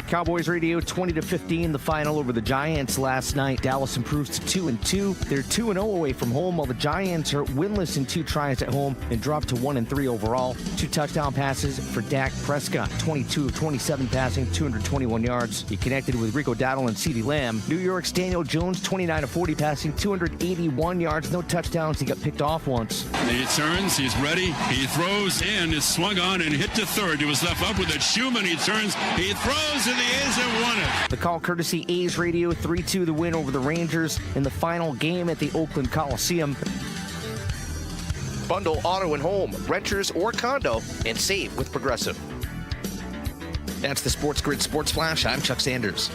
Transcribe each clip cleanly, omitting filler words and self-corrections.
Cowboys Radio 20-15, the final over the Giants last night. Dallas improves to 2-2. They're 2-0 away from home, while the Giants are winless in 2 tries at home and dropped to 1-3 overall. 2 touchdown passes for Dak Prescott, 22 of 27 passing, 221 yards. He connected with Rico Dowdle and CeeDee Lamb. New York's Daniel Jones, 29 of 40 passing, 281 yards, no touchdowns. He got picked off once. He turns, he's ready, he throws and is swung on and hit to third. He was left up with it. Schumann, he turns, he throws, and the A's have won it. The call courtesy A's Radio, 3-2 the win over the Rangers in the final game at the Oakland Coliseum. Bundle auto and home, renters or condo, and save with Progressive. That's the SportsGrid Sports Flash. I'm Chuck Sanders.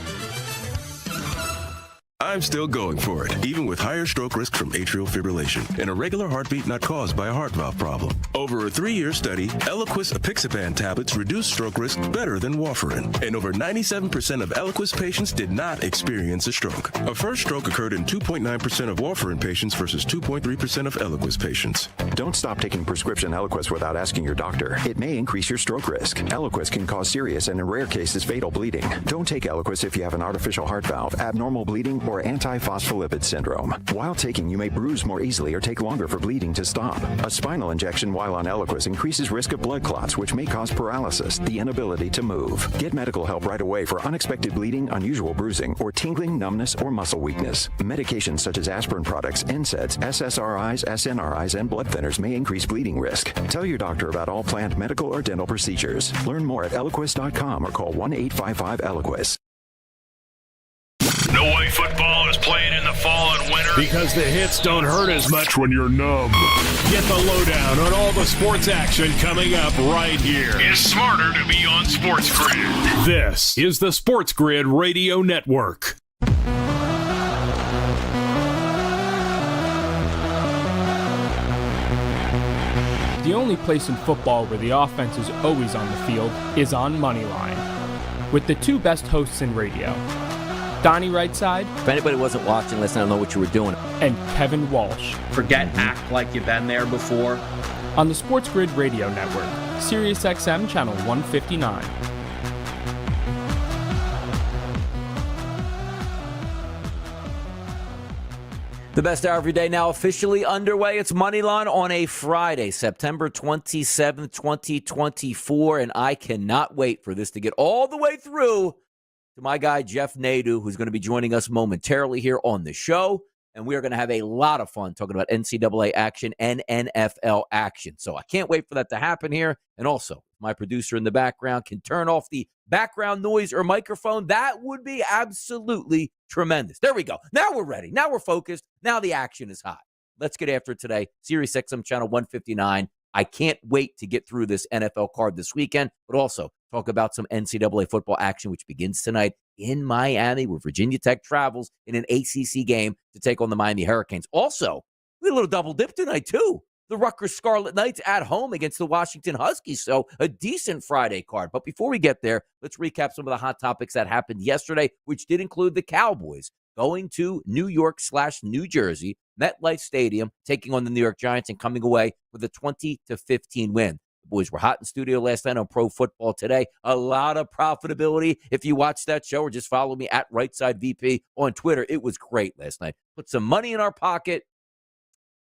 I'm still going for it, even with higher stroke risk from atrial fibrillation and a regular heartbeat not caused by a heart valve problem. Over a 3-year study, Eliquis apixaban tablets reduce stroke risk better than warfarin, and over 97% of Eliquis patients did not experience a stroke. A first stroke occurred in 2.9% of warfarin patients versus 2.3% of Eliquis patients. Don't stop taking prescription Eliquis without asking your doctor. It may increase your stroke risk. Eliquis can cause serious and in rare cases fatal bleeding. Don't take Eliquis if you have an artificial heart valve, abnormal bleeding, or antiphospholipid syndrome. While taking, you may bruise more easily or take longer for bleeding to stop. A spinal injection while on Eliquis increases risk of blood clots, which may cause paralysis, the inability to move. Get medical help right away for unexpected bleeding, unusual bruising, or tingling, numbness, or muscle weakness. Medications such as aspirin products, NSAIDs, SSRIs, SNRIs, and blood thinners may increase bleeding risk. Tell your doctor about all planned medical or dental procedures. Learn more at Eliquis.com or call 1-855-ELIQUIS. No way football is playing in the fall and winter. Because the hits don't hurt as much when you're numb. Get the lowdown on all the sports action coming up right here. It's smarter to be on SportsGrid. This is the SportsGrid Radio Network. The only place in football where the offense is always on the field is on Moneyline. With the 2 best hosts in radio, Donnie Rightside. If anybody wasn't watching, listen, I don't know what you were doing. And Kevin Walsh. Forget act like you've been there before. On the SportsGrid Radio Network, Sirius XM Channel 159. The best hour of your day now officially underway. It's Moneyline on a Friday, September 27th, 2024, and I cannot wait for this to get all the way through to my guy, Jeff Nadeau, who's going to be joining us momentarily here on the show. And we are going to have a lot of fun talking about NCAA action and NFL action. So I can't wait for that to happen here. And also, my producer in the background can turn off the background noise or microphone. That would be absolutely tremendous. There we go. Now we're ready. Now we're focused. Now the action is hot. Let's get after it today. Sirius XM Channel 159. I can't wait to get through this NFL card this weekend, but also talk about some NCAA football action, which begins tonight in Miami, where Virginia Tech travels in an ACC game to take on the Miami Hurricanes. Also, we had a little double dip tonight, too. The Rutgers Scarlet Knights at home against the Washington Huskies, so a decent Friday card. But before we get there, let's recap some of the hot topics that happened yesterday, which did include the Cowboys going to New York/New Jersey, MetLife Stadium, taking on the New York Giants and coming away with a 20-15 win. The boys were hot in studio last night on Pro Football Today. A lot of profitability. If you watched that show or just follow me at RightSideVP on Twitter, it was great last night. Put some money in our pocket,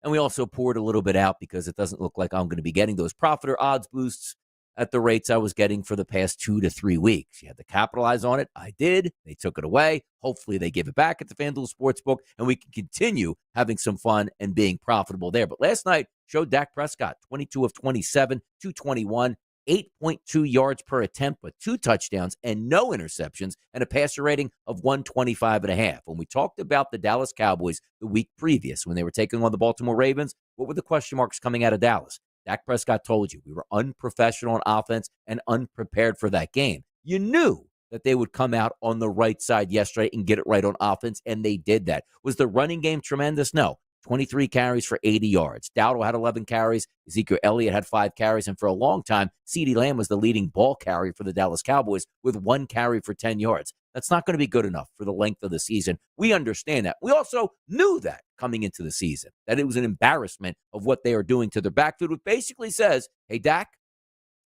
and we also poured a little bit out because it doesn't look like I'm going to be getting those profit or odds boosts at the rates I was getting for the past 2 to 3 weeks. You had to capitalize on it. I did. They took it away. Hopefully they give it back at the FanDuel Sportsbook, and we can continue having some fun and being profitable there. But last night showed Dak Prescott, 22 of 27, 221, 8.2 yards per attempt, but 2 touchdowns and no interceptions, and a passer rating of 125.5. When we talked about the Dallas Cowboys the week previous when they were taking on the Baltimore Ravens, what were the question marks coming out of Dallas? Dak Prescott told you we were unprofessional on offense and unprepared for that game. You knew that they would come out on the right side yesterday and get it right on offense, and they did that. Was the running game tremendous? No. 23 carries for 80 yards. Dowdle had 11 carries. Ezekiel Elliott had 5 carries. And for a long time, CeeDee Lamb was the leading ball carrier for the Dallas Cowboys with 1 carry for 10 yards. That's not going to be good enough for the length of the season. We understand that. We also knew that coming into the season, that it was an embarrassment of what they are doing to their backfield, which basically says, hey, Dak,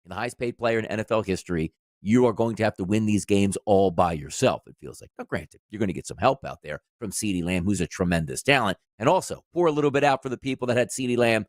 you're the highest paid player in NFL history. you are going to have to win these games all by yourself, it feels like. Now, granted, you're going to get some help out there from CeeDee Lamb, who's a tremendous talent. And also, pour a little bit out for the people that had CeeDee Lamb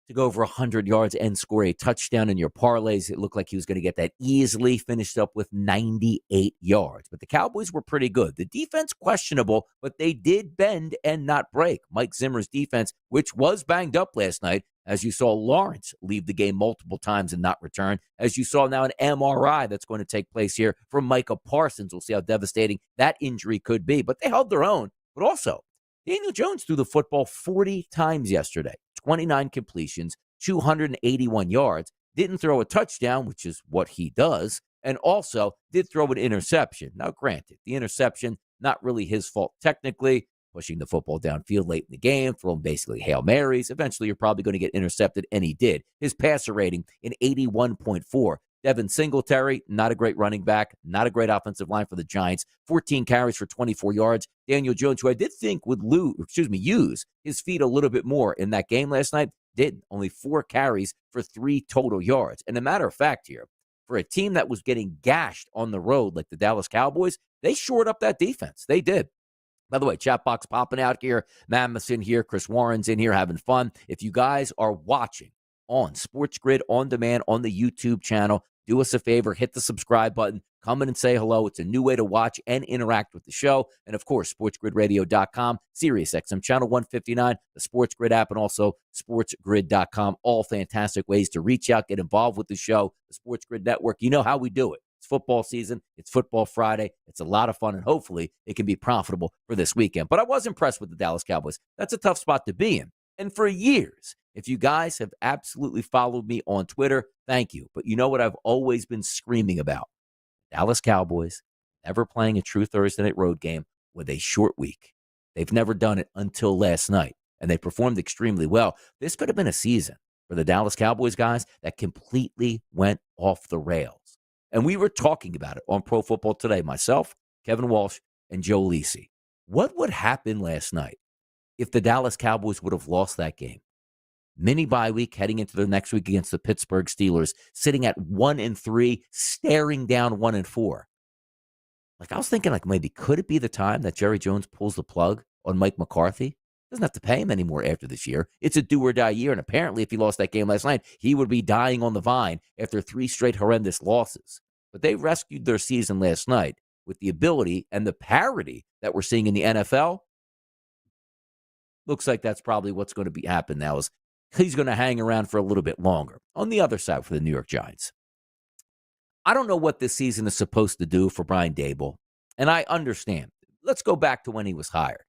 to go over 100 yards and score a touchdown in your parlays. It looked like he was going to get that easily, finished up with 98 yards. But the Cowboys were pretty good. The defense, questionable, but they did bend and not break. Mike Zimmer's defense, which was banged up last night, as you saw Lawrence leave the game multiple times and not return, as you saw now an MRI that's going to take place here from Micah Parsons. We'll see how devastating that injury could be. But they held their own. But also, Daniel Jones threw the football 40 times yesterday, 29 completions, 281 yards, didn't throw a touchdown, which is what he does, and also did throw an interception. Now, granted, the interception, not really his fault technically, pushing the football downfield late in the game, throwing basically Hail Marys. Eventually, you're probably going to get intercepted, and he did. His passer rating in 81.4. Devin Singletary, not a great running back, not a great offensive line for the Giants. 14 carries for 24 yards. Daniel Jones, who I did think would use his feet a little bit more in that game last night, didn't. Only 4 carries for 3 total yards. And a matter of fact here, for a team that was getting gashed on the road like the Dallas Cowboys, they shored up that defense. They did. By the way, chat box popping out here. Mammoth's in here. Chris Warren's in here having fun. If you guys are watching on SportsGrid On Demand on the YouTube channel, do us a favor, hit the subscribe button, come in and say hello. It's a new way to watch and interact with the show. And, of course, SportsGridRadio.com, SiriusXM Channel 159, the SportsGrid app, and also SportsGrid.com. All fantastic ways to reach out, get involved with the show, the SportsGrid Network. You know how we do it. It's football season. It's Football Friday. It's a lot of fun, and hopefully it can be profitable for this weekend. But I was impressed with the Dallas Cowboys. That's a tough spot to be in. And for years, if you guys have absolutely followed me on Twitter, thank you. But you know what I've always been screaming about? Dallas Cowboys never playing a true Thursday night road game with a short week. They've never done it until last night, and they performed extremely well. This could have been a season for the Dallas Cowboys guys that completely went off the rails. And we were talking about it on Pro Football Today, myself, Kevin Walsh, and Joe Lisi. What would happen last night if the Dallas Cowboys would have lost that game? Mini bye week, heading into the next week against the Pittsburgh Steelers, sitting at 1-3, staring down 1-4. I was thinking, maybe could it be the time that Jerry Jones pulls the plug on Mike McCarthy? Doesn't have to pay him anymore after this year. It's a do or die year, and apparently if he lost that game last night, he would be dying on the vine after 3 straight horrendous losses. But they rescued their season last night with the ability and the parity that we're seeing in the NFL. Looks like that's probably what's going to happen now, is he's going to hang around for a little bit longer. On the other side for the New York Giants, I don't know what this season is supposed to do for Brian Daboll, and I understand. Let's go back to when he was hired.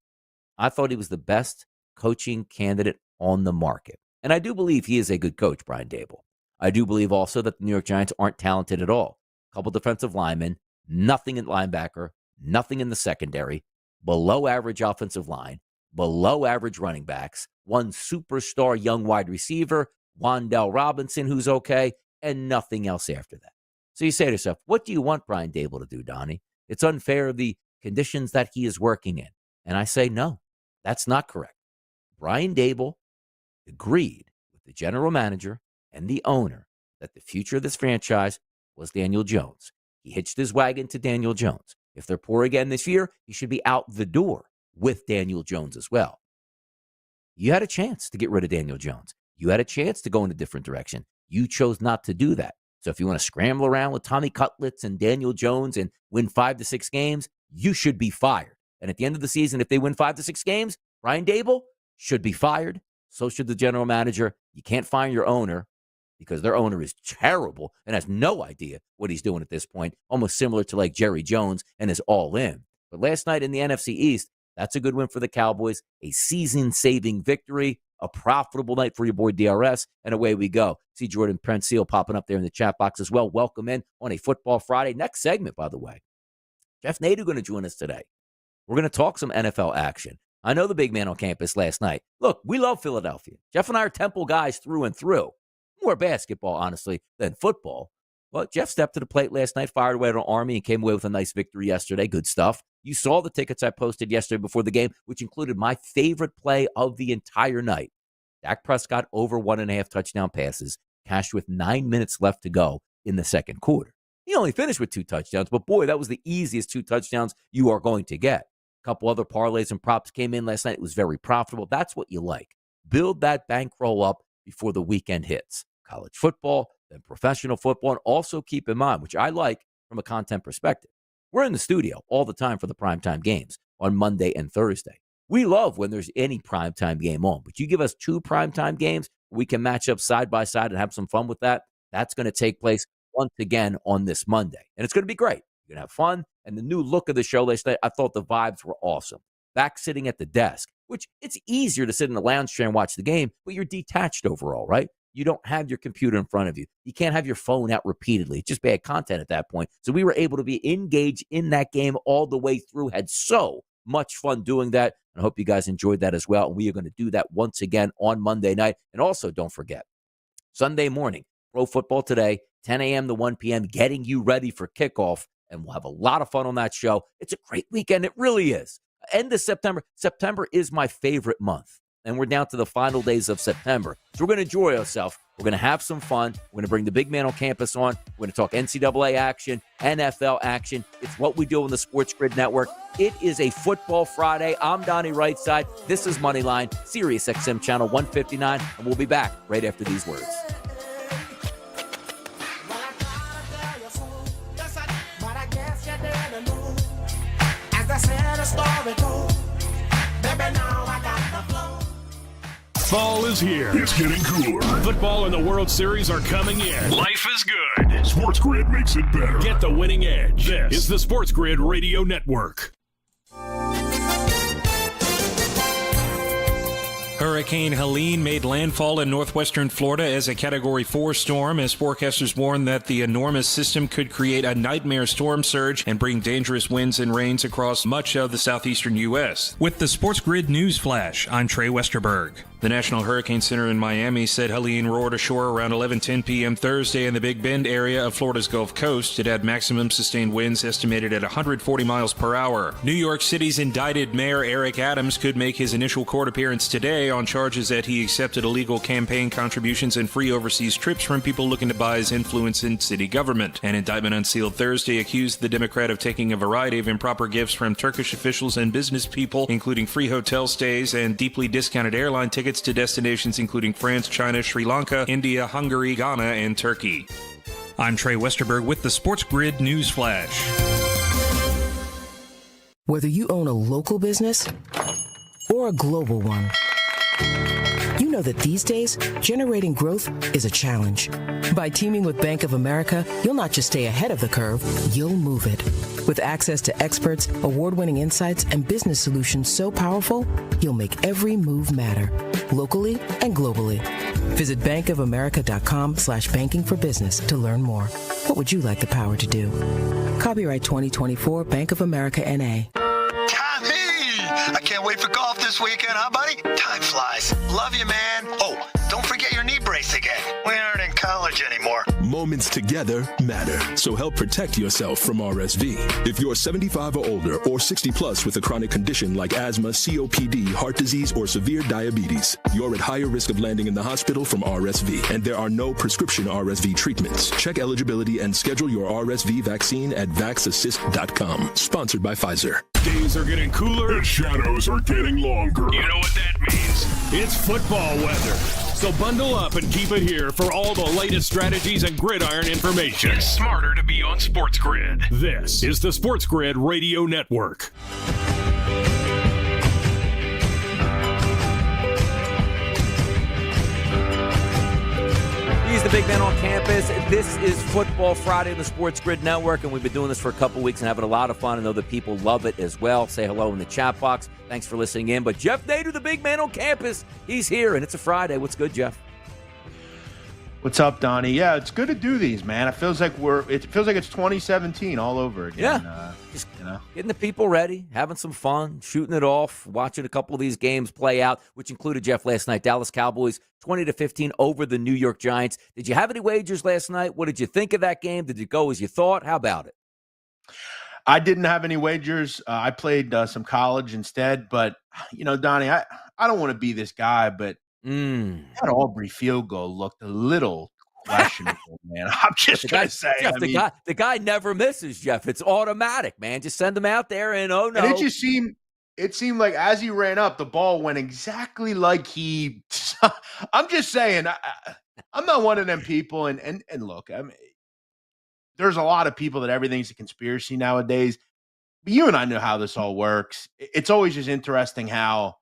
I thought he was the best coaching candidate on the market, and I do believe he is a good coach, Brian Daboll. I do believe also that the New York Giants aren't talented at all. A couple defensive linemen, nothing in linebacker, nothing in the secondary, below average offensive line, below average running backs, one superstar young wide receiver, Wan'Dale Robinson, who's okay, and nothing else after that. So you say to yourself, what do you want Brian Daboll to do, Donnie? It's unfair of the conditions that he is working in. And I say, no, that's not correct. Brian Daboll agreed with the general manager and the owner that the future of this franchise was Daniel Jones. He hitched his wagon to Daniel Jones. If they're poor again this year, he should be out the door with Daniel Jones as well. You had a chance to get rid of Daniel Jones. You had a chance to go in a different direction. You chose not to do that. So if you want to scramble around with Tommy Cutlets and Daniel Jones and win 5 to 6 games, you should be fired. And at the end of the season, if they win 5 to 6 games, Brian Daboll should be fired. So should the general manager. You can't fire your owner because their owner is terrible and has no idea what he's doing at this point, almost similar to Jerry Jones and is all in. But last night in the NFC East, that's a good win for the Cowboys, a season-saving victory, a profitable night for your boy DRS, and away we go. See Jordan Prenseal popping up there in the chat box as well. Welcome in on a Football Friday. Next segment, by the way, Jeff Nadeau going to join us today. We're going to talk some NFL action. I know the big man on campus last night. Look, we love Philadelphia. Jeff and I are Temple guys through and through. More basketball, honestly, than football. Well, Jeff stepped to the plate last night, fired away at an Army, and came away with a nice victory yesterday. Good stuff. You saw the tickets I posted yesterday before the game, which included my favorite play of the entire night. Dak Prescott over 1.5 touchdown passes, cashed with 9 minutes left to go in the second quarter. He only finished with 2 touchdowns, but boy, that was the easiest 2 touchdowns you are going to get. A couple other parlays and props came in last night. It was very profitable. That's what you like. Build that bankroll up before the weekend hits. College football, then professional football, and also keep in mind, which I like from a content perspective, we're in the studio all the time for the primetime games on Monday and Thursday. We love when there's any primetime game on, but you give us 2 primetime games, we can match up side by side and have some fun with that. That's going to take place once again on this Monday, and it's going to be great. You're going to have fun, and the new look of the show last night, I thought the vibes were awesome. Back sitting at the desk, which it's easier to sit in the lounge chair and watch the game, but you're detached overall, right? You don't have your computer in front of you. You can't have your phone out repeatedly. It's just bad content at that point. So we were able to be engaged in that game all the way through. Had so much fun doing that. And I hope you guys enjoyed that as well. And we are going to do that once again on Monday night. And also, don't forget, Sunday morning, Pro Football Today, 10 a.m. to 1 p.m., getting you ready for kickoff. And we'll have a lot of fun on that show. It's a great weekend. It really is. End of September. September is my favorite month. And we're down to the final days of September. So we're going to enjoy ourselves. We're going to have some fun. We're going to bring the big man on campus on. We're going to talk NCAA action, NFL action. It's what we do on the SportsGrid Network. It is a Football Friday. I'm Donnie Rightside. This is Moneyline, Sirius XM Channel 159. And we'll be back right after these words. Fall is here. It's getting cooler. Football and the World Series are coming in. Life is good. SportsGrid makes it better. Get the winning edge. This is the SportsGrid Radio Network. Hurricane Helene made landfall in northwestern Florida as a Category 4 storm, as forecasters warned that the enormous system could create a nightmare storm surge and bring dangerous winds and rains across much of the southeastern U.S. With the SportsGrid News Flash, I'm Trey Westerberg. The National Hurricane Center in Miami said Helene roared ashore around 11:10 p.m. Thursday in the Big Bend area of Florida's Gulf Coast. It had maximum sustained winds estimated at 140 miles per hour. New York City's indicted Mayor Eric Adams could make his initial court appearance today on charges that he accepted illegal campaign contributions and free overseas trips from people looking to buy his influence in city government. An indictment unsealed Thursday accused the Democrat of taking a variety of improper gifts from Turkish officials and business people, including free hotel stays and deeply discounted airline tickets to destinations including France, China, Sri Lanka, India, Hungary, Ghana, and Turkey. I'm Trey Westerberg with the SportsGrid News Flash. Whether you own a local business or a global one, you know that these days, generating growth is a challenge. By teaming with Bank of America, you'll not just stay ahead of the curve, you'll move it. With access to experts, award-winning insights, and business solutions so powerful, you'll make every move matter, locally and globally. Visit bankofamerica.com/banking for business to learn more. What would you like the power to do? Copyright 2024 Bank of America N.A. I can't wait for golf this weekend, huh, buddy? Time flies. Love you, man. Oh, don't forget your knee brace again. We aren't in college anymore. Moments together matter, so help protect yourself from RSV. If you're 75 or older or 60 plus with a chronic condition like asthma, COPD, heart disease, or severe diabetes, you're at higher risk of landing in the hospital from RSV, and there are no prescription RSV treatments. Check eligibility and schedule your RSV vaccine at vaxassist.com. Sponsored by Pfizer. Days are getting cooler. The shadows are getting longer. You know what that means? It's football weather. So bundle up and keep it here for all the latest strategies and gridiron information. It's smarter to be on SportsGrid. This is the SportsGrid Radio Network. He's the big man on campus. This is Football Friday on the SportsGrid Network, and we've been doing this for a couple weeks and having a lot of fun. I know that people love it as well. Say hello in the chat box. Thanks for listening in. But Jeff Nader, the big man on campus, he's here, and it's a Friday. What's good, Jeff? What's up, Donnie? Yeah, it's good to do these, man. It feels like it's 2017 all over again. Yeah, just getting the people ready, having some fun, shooting it off, watching a couple of these games play out, which included, Jeff, last night, Dallas Cowboys 20-15 over the New York Giants. Did you have any wagers last night? What did you think of that game? Did it go as you thought? How about it? I didn't have any wagers. I played some college instead, but Donnie, I don't want to be this guy, but that Aubrey field goal looked a little questionable, man. I'm just going to say. Jeff, the guy never misses, Jeff. It's automatic, man. Just send him out there and oh no. And it seemed like as he ran up, the ball went exactly like he. I'm just saying, I'm not one of them people. And look, I mean, there's a lot of people that everything's a conspiracy nowadays. But you and I know how this all works. It's always just interesting how,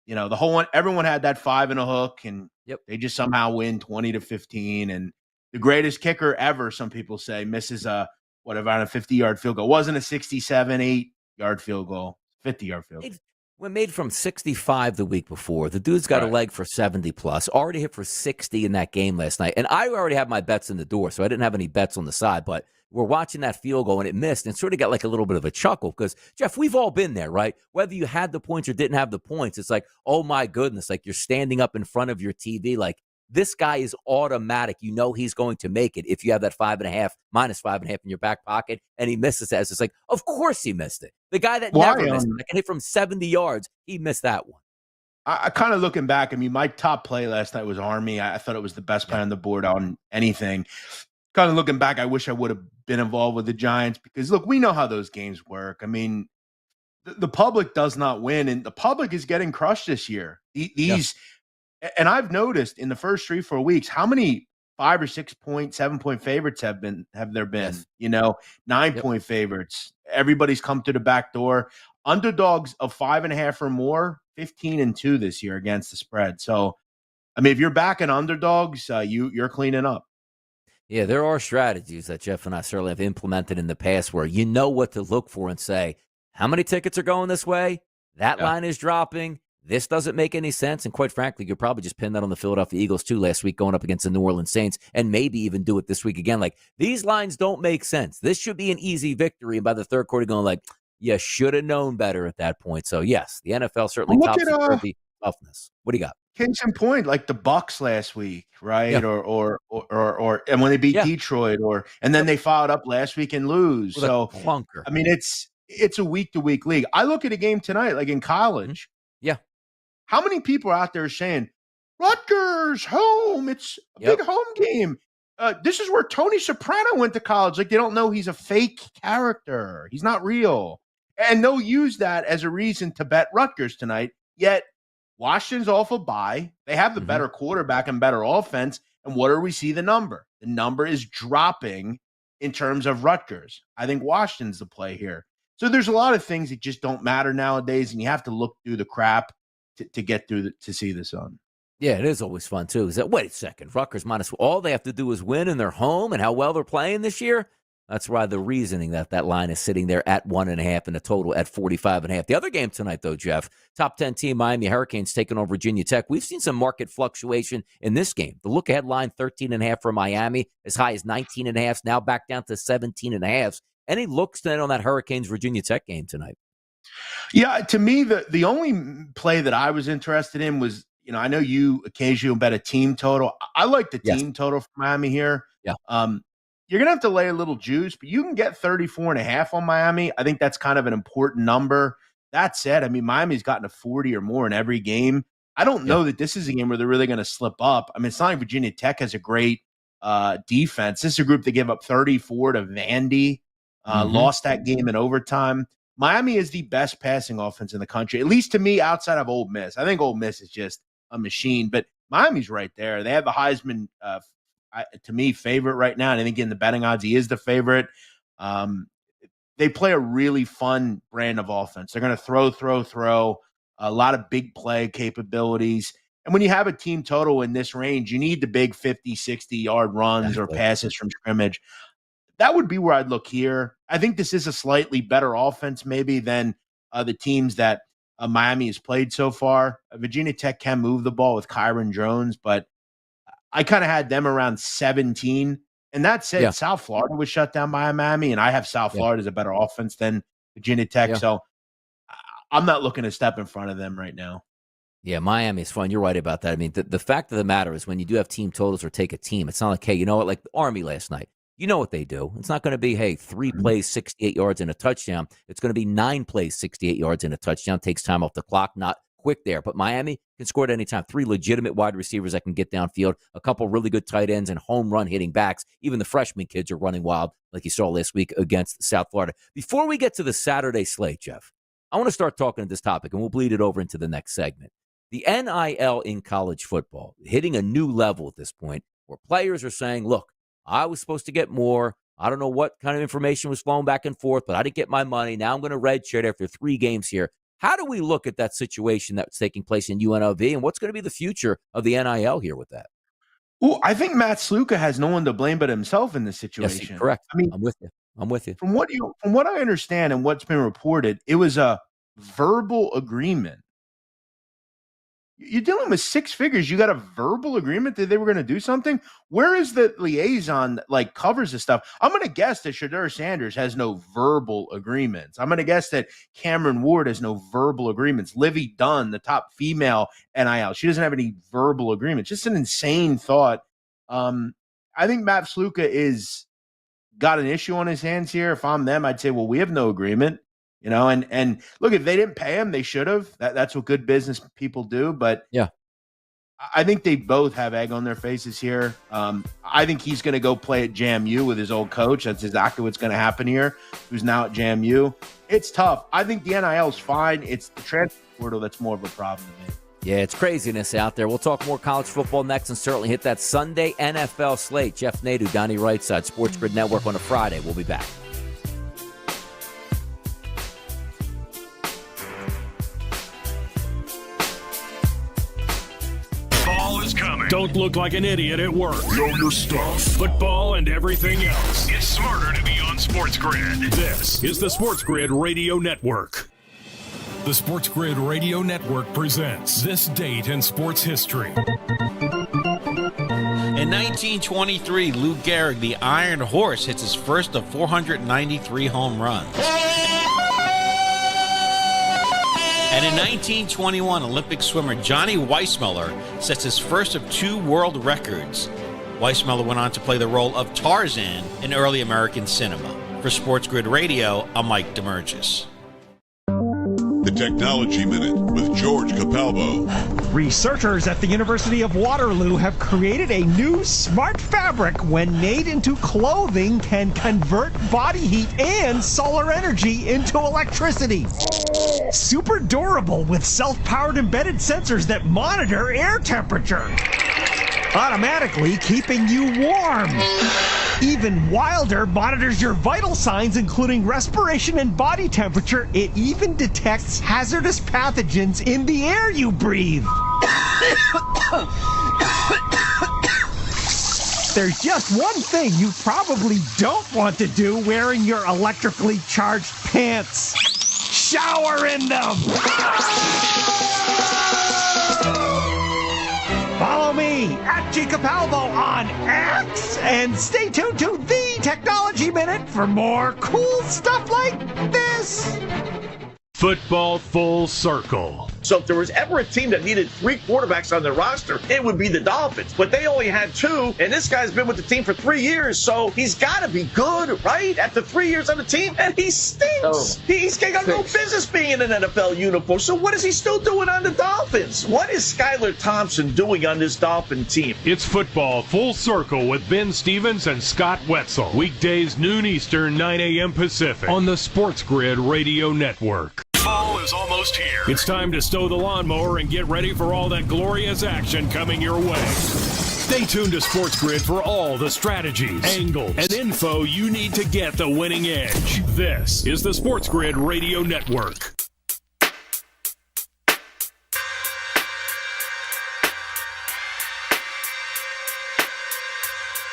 the whole one, everyone had that 5 and a hook, and they just somehow win 20-15. And the greatest kicker ever, some people say, misses a 50-yard field goal. It wasn't a 67, 8-yard field goal, 50-yard field goal. When made from 65 the week before, the dude's got a leg for 70 plus, already hit for 60 in that game last night. And I already had my bets in the door, so I didn't have any bets on the side, but we're watching that field goal and it missed and sort of got like a little bit of a chuckle because, Jeff, we've all been there, right? Whether you had the points or didn't have the points, it's like, oh my goodness, like you're standing up in front of your TV, like this guy is automatic. You know he's going to make it if you have that minus 5.5 in your back pocket and he misses that. It's like, of course he missed it. The guy that never missed it, that can hit from 70 yards, he missed that one. I kind of looking back, I mean, my top play last night was Army. I thought it was the best play on the board on anything. Kind of looking back, I wish I would have been involved with the Giants because, look, we know how those games work. I mean, the public does not win, and the public is getting crushed this year. And I've noticed in the first 3-4 weeks how many 5 or 6 point, 7 point favorites have there been? Yes. 9 point favorites. Everybody's come to the back door. Underdogs of 5.5 or more, 15-2 this year against the spread. So, I mean, if you're backing underdogs, you're cleaning up. Yeah, there are strategies that Jeff and I certainly have implemented in the past where you know what to look for and say, how many tickets are going this way? That line is dropping. This doesn't make any sense. And quite frankly, you probably just pinned that on the Philadelphia Eagles too last week going up against the New Orleans Saints and maybe even do it this week again. Like, these lines don't make sense. This should be an easy victory. And by the third quarter, going like, you should have known better at that point. So, yes, the NFL certainly tops the toughness. What do you got? Case in point, like the Bucks last week, right? Yeah. Or and when they beat Detroit, and then they followed up last week and lose. So, clunker. I mean, it's a week-to-week league. I look at a game tonight, like in college. Yeah. How many people are out there saying, Rutgers, home, it's a big home game. This is where Tony Soprano went to college. Like, they don't know he's a fake character. He's not real. And they'll use that as a reason to bet Rutgers tonight. Yet, Washington's off a bye. They have the better quarterback and better offense. And what do we see the number? The number is dropping in terms of Rutgers. I think Washington's the play here. So there's a lot of things that just don't matter nowadays, and you have to look through the crap to get through to see the sun. Yeah, it is always fun, too. Is that, wait a second, Rutgers minus, all they have to do is win in their home and how well they're playing this year? That's why the reasoning that line is sitting there at 1.5 and a total at 45.5. The other game tonight, though, Jeff, top 10 team Miami Hurricanes taking on Virginia Tech. We've seen some market fluctuation in this game. The look-ahead line, 13.5 for Miami, as high as 19.5, now back down to 17.5. Any looks then on that Hurricanes-Virginia Tech game tonight? Yeah, to me, the only play that I was interested in was, I know you occasionally bet a team total. I like the team total for Miami here. Yeah. You're going to have to lay a little juice, but you can get 34.5 on Miami. I think that's kind of an important number. That said, I mean, Miami's gotten to 40 or more in every game. I don't know that this is a game where they're really going to slip up. I mean, it's not like Virginia Tech has a great defense. This is a group that gave up 34 to Vandy, lost that game in overtime. Miami is the best passing offense in the country, at least to me, outside of Ole Miss. I think Ole Miss is just a machine, but Miami's right there. They have the Heisman, to me, favorite right now. And I think in the betting odds, he is the favorite. They play a really fun brand of offense. They're going to throw, a lot of big play capabilities. And when you have a team total in this range, you need the big 50, 60-yard runs or passes from scrimmage. That would be where I'd look here. I think this is a slightly better offense maybe than the teams that Miami has played so far. Virginia Tech can move the ball with Kyron Jones, but I kind of had them around 17. And that said, South Florida was shut down by Miami, and I have South Florida as a better offense than Virginia Tech. So I'm not looking to step in front of them right now. Yeah, Miami is fun. You're right about that. I mean, the fact of the matter is when you do have team totals or take a team, it's not like, hey, you know what, like the Army last night. You know what they do. It's not going to be, hey, 3 plays, 68 yards and a touchdown. It's going to be 9 plays, 68 yards and a touchdown. Takes time off the clock, not quick there. But Miami can score at any time. 3 legitimate wide receivers that can get downfield, a couple really good tight ends and home run hitting backs. Even the freshman kids are running wild, like you saw last week against South Florida. Before we get to the Saturday slate, Jeff, I want to start talking to this topic, and we'll bleed it over into the next segment. The NIL in college football hitting a new level at this point where players are saying, look, I was supposed to get more. I don't know what kind of information was flowing back and forth, but I didn't get my money. Now I'm going to redshirt after 3 games here. How do we look at that situation that's taking place in UNLV, and what's going to be the future of the NIL here with that? Well, I think Matt Sluka has no one to blame but himself in this situation. Yes, correct. I mean, I'm with you. From what I understand and what's been reported, it was a verbal agreement. You're dealing with 6 figures. You got a verbal agreement that they were going to do something. Where is the liaison that like covers this stuff? I'm going to guess that Shedeur Sanders has no verbal agreements. I'm going to guess that Cameron Ward has no verbal agreements. Livy Dunn, the top female NIL, she doesn't have any verbal agreements. Just an insane thought. I think Matt Sluka is got an issue on his hands here. If I'm them, I'd say, well, we have no agreement. And look, if they didn't pay him, they should have. That's what good business people do. But yeah, I think they both have egg on their faces here. I think he's going to go play at JMU with his old coach. That's exactly what's going to happen here, who's now at JMU. It's tough. I think the NIL is fine. It's the transfer portal that's more of a problem to me. Yeah, it's craziness out there. We'll talk more college football next and certainly hit that Sunday NFL slate. Jeff Nadu, Donnie Rightside, Sports Grid Network on a Friday. We'll be back. Don't look like an idiot at work. Know your stuff. Football and everything else. It's smarter to be on Sports Grid. This is the Sports Grid Radio Network. The Sports Grid Radio Network presents This Date in Sports History. In 1923, Lou Gehrig, the Iron Horse, hits his first of 493 home runs. And in 1921, Olympic swimmer Johnny Weissmuller sets his first of 2 world records. Weissmuller went on to play the role of Tarzan in early American cinema. For Sports Grid Radio, I'm Mike DeMurgis. The Technology Minute with George Capalbo. Researchers at the University of Waterloo have created a new smart fabric when made into clothing can convert body heat and solar energy into electricity. Super durable with self-powered embedded sensors that monitor air temperature, automatically keeping you warm. Even wilder, monitors your vital signs, including respiration and body temperature. It even detects hazardous pathogens in the air you breathe. There's just one thing you probably don't want to do wearing your electrically charged pants. Shower in them! Follow me at G Capalbo on X and stay tuned to The Technology Minute for more cool stuff like this. Football full circle. So if there was ever a team that needed 3 quarterbacks on their roster, it would be the Dolphins. But they only had 2, and this guy's been with the team for 3 years, so he's got to be good, right? After 3 years on the team, and he stinks. He's got no business being in an NFL uniform. So what is he still doing on the Dolphins? What is Skylar Thompson doing on this Dolphin team? It's Football Full Circle with Ben Stevens and Scott Wetzel. Weekdays noon Eastern, 9 a.m. Pacific on the Sports Grid Radio Network. Fall is almost here. It's time to stow the lawnmower and get ready for all that glorious action coming your way. Stay tuned to Sports Grid for all the strategies, angles, and info you need to get the winning edge. This is the Sports Grid Radio Network.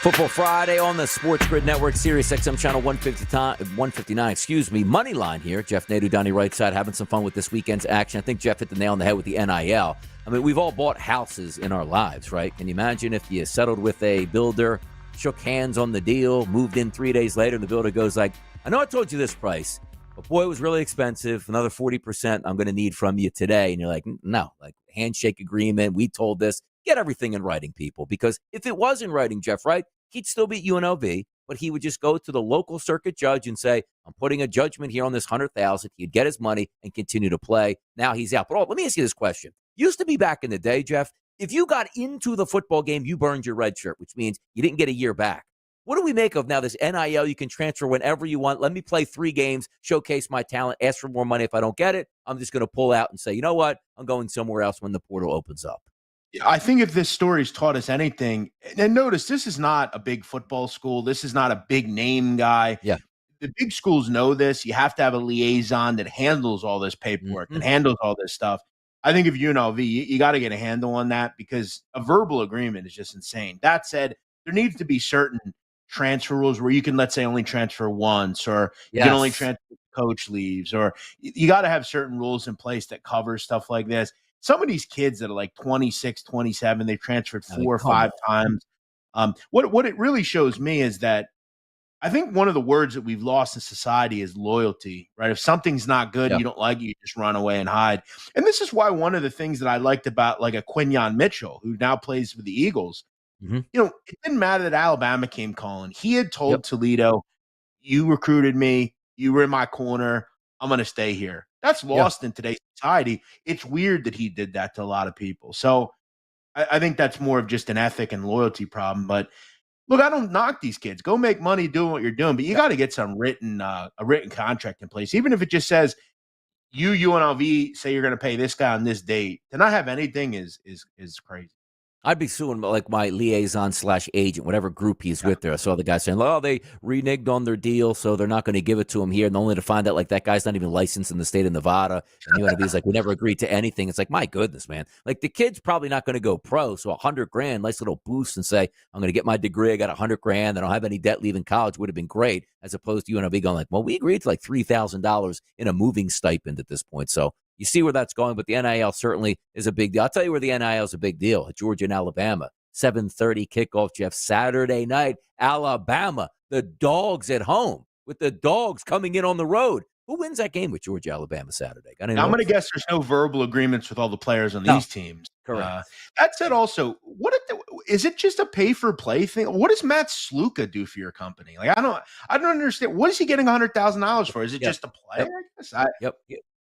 Football Friday on the Sports Grid Network, Sirius XM Channel 159, Moneyline here. Jeff Nadu, Donnie Rightside, having some fun with this weekend's action. I think Jeff hit the nail on the head with the NIL. I mean, we've all bought houses in our lives, right? Can you imagine if you settled with a builder, shook hands on the deal, moved in 3 days later, and the builder goes like, I know I told you this price, but boy, it was really expensive. Another 40% I'm going to need from you today. And you're like, no, like handshake agreement. We told this. Get everything in writing, people, because if it was in writing, Jeff, right, he'd still be at UNLV. but he would just go to the local circuit judge and say, I'm putting a judgment here on this $100,000. He'd get his money and continue to play. Now he's out. But let me ask you this question. Used to be back in the day, Jeff, if you got into the football game, you burned your red shirt, which means you didn't get a year back. What do we make of now this NIL? You can transfer whenever you want. Let me play 3 games, showcase my talent, ask for more money. If I don't get it, I'm just going to pull out and say, you know what? I'm going somewhere else when the portal opens up. I think if this story's taught us anything, and notice this is not a big football school. This is not a big name guy. Yeah. The big schools know this. You have to have a liaison that handles all this paperwork, that handles all this stuff. I think if UNLV, you got to get a handle on that because a verbal agreement is just insane. That said, there needs to be certain transfer rules where you can, let's say, only transfer once, or you can only transfer if coach leaves, or you got to have certain rules in place that cover stuff like this. Some of these kids that are like 26, 27, they've transferred 4 or 5 times. What it really shows me is that I think one of the words that we've lost in society is loyalty, right? If something's not good, you don't like it, you just run away and hide. And this is why one of the things that I liked about like a Quinyon Mitchell, who now plays for the Eagles, you know, it didn't matter that Alabama came calling. He had told Toledo, you recruited me, you were in my corner, I'm going to stay here. That's lost in today's society. It's weird that he did that to a lot of people. So I think that's more of just an ethic and loyalty problem. But look, I don't knock these kids. Go make money doing what you're doing, but you got to get some written contract in place. Even if it just says you UNLV say you're going to pay this guy on this date, to not have anything is crazy. I'd be suing like my liaison / agent, whatever group he's with there. I saw the guy saying, oh, they reneged on their deal, so they're not going to give it to him here. And only to find out like that guy's not even licensed in the state of Nevada. And UNLV's like, we never agreed to anything. It's like, my goodness, man. Like the kid's probably not going to go pro. So $100,000, nice little boost and say, I'm going to get my degree. I got $100,000. I don't have any debt leaving college. Would have been great. As opposed to UNLV going like, well, we agreed to like $3,000 in a moving stipend at this point. So you see where that's going, but the NIL certainly is a big deal. I'll tell you where the NIL is a big deal. Georgia and Alabama, 7:30 kickoff, Jeff, Saturday night. Alabama, the Dogs at home, with the Dogs coming in on the road. Who wins that game with Georgia, Alabama Saturday? I'm going to guess there's no verbal agreements with all the players on these teams. Correct. That said, also, is it just a pay-for-play thing? What does Matt Sluka do for your company? Like, I don't understand. What is he getting $100,000 for? Is it just a player?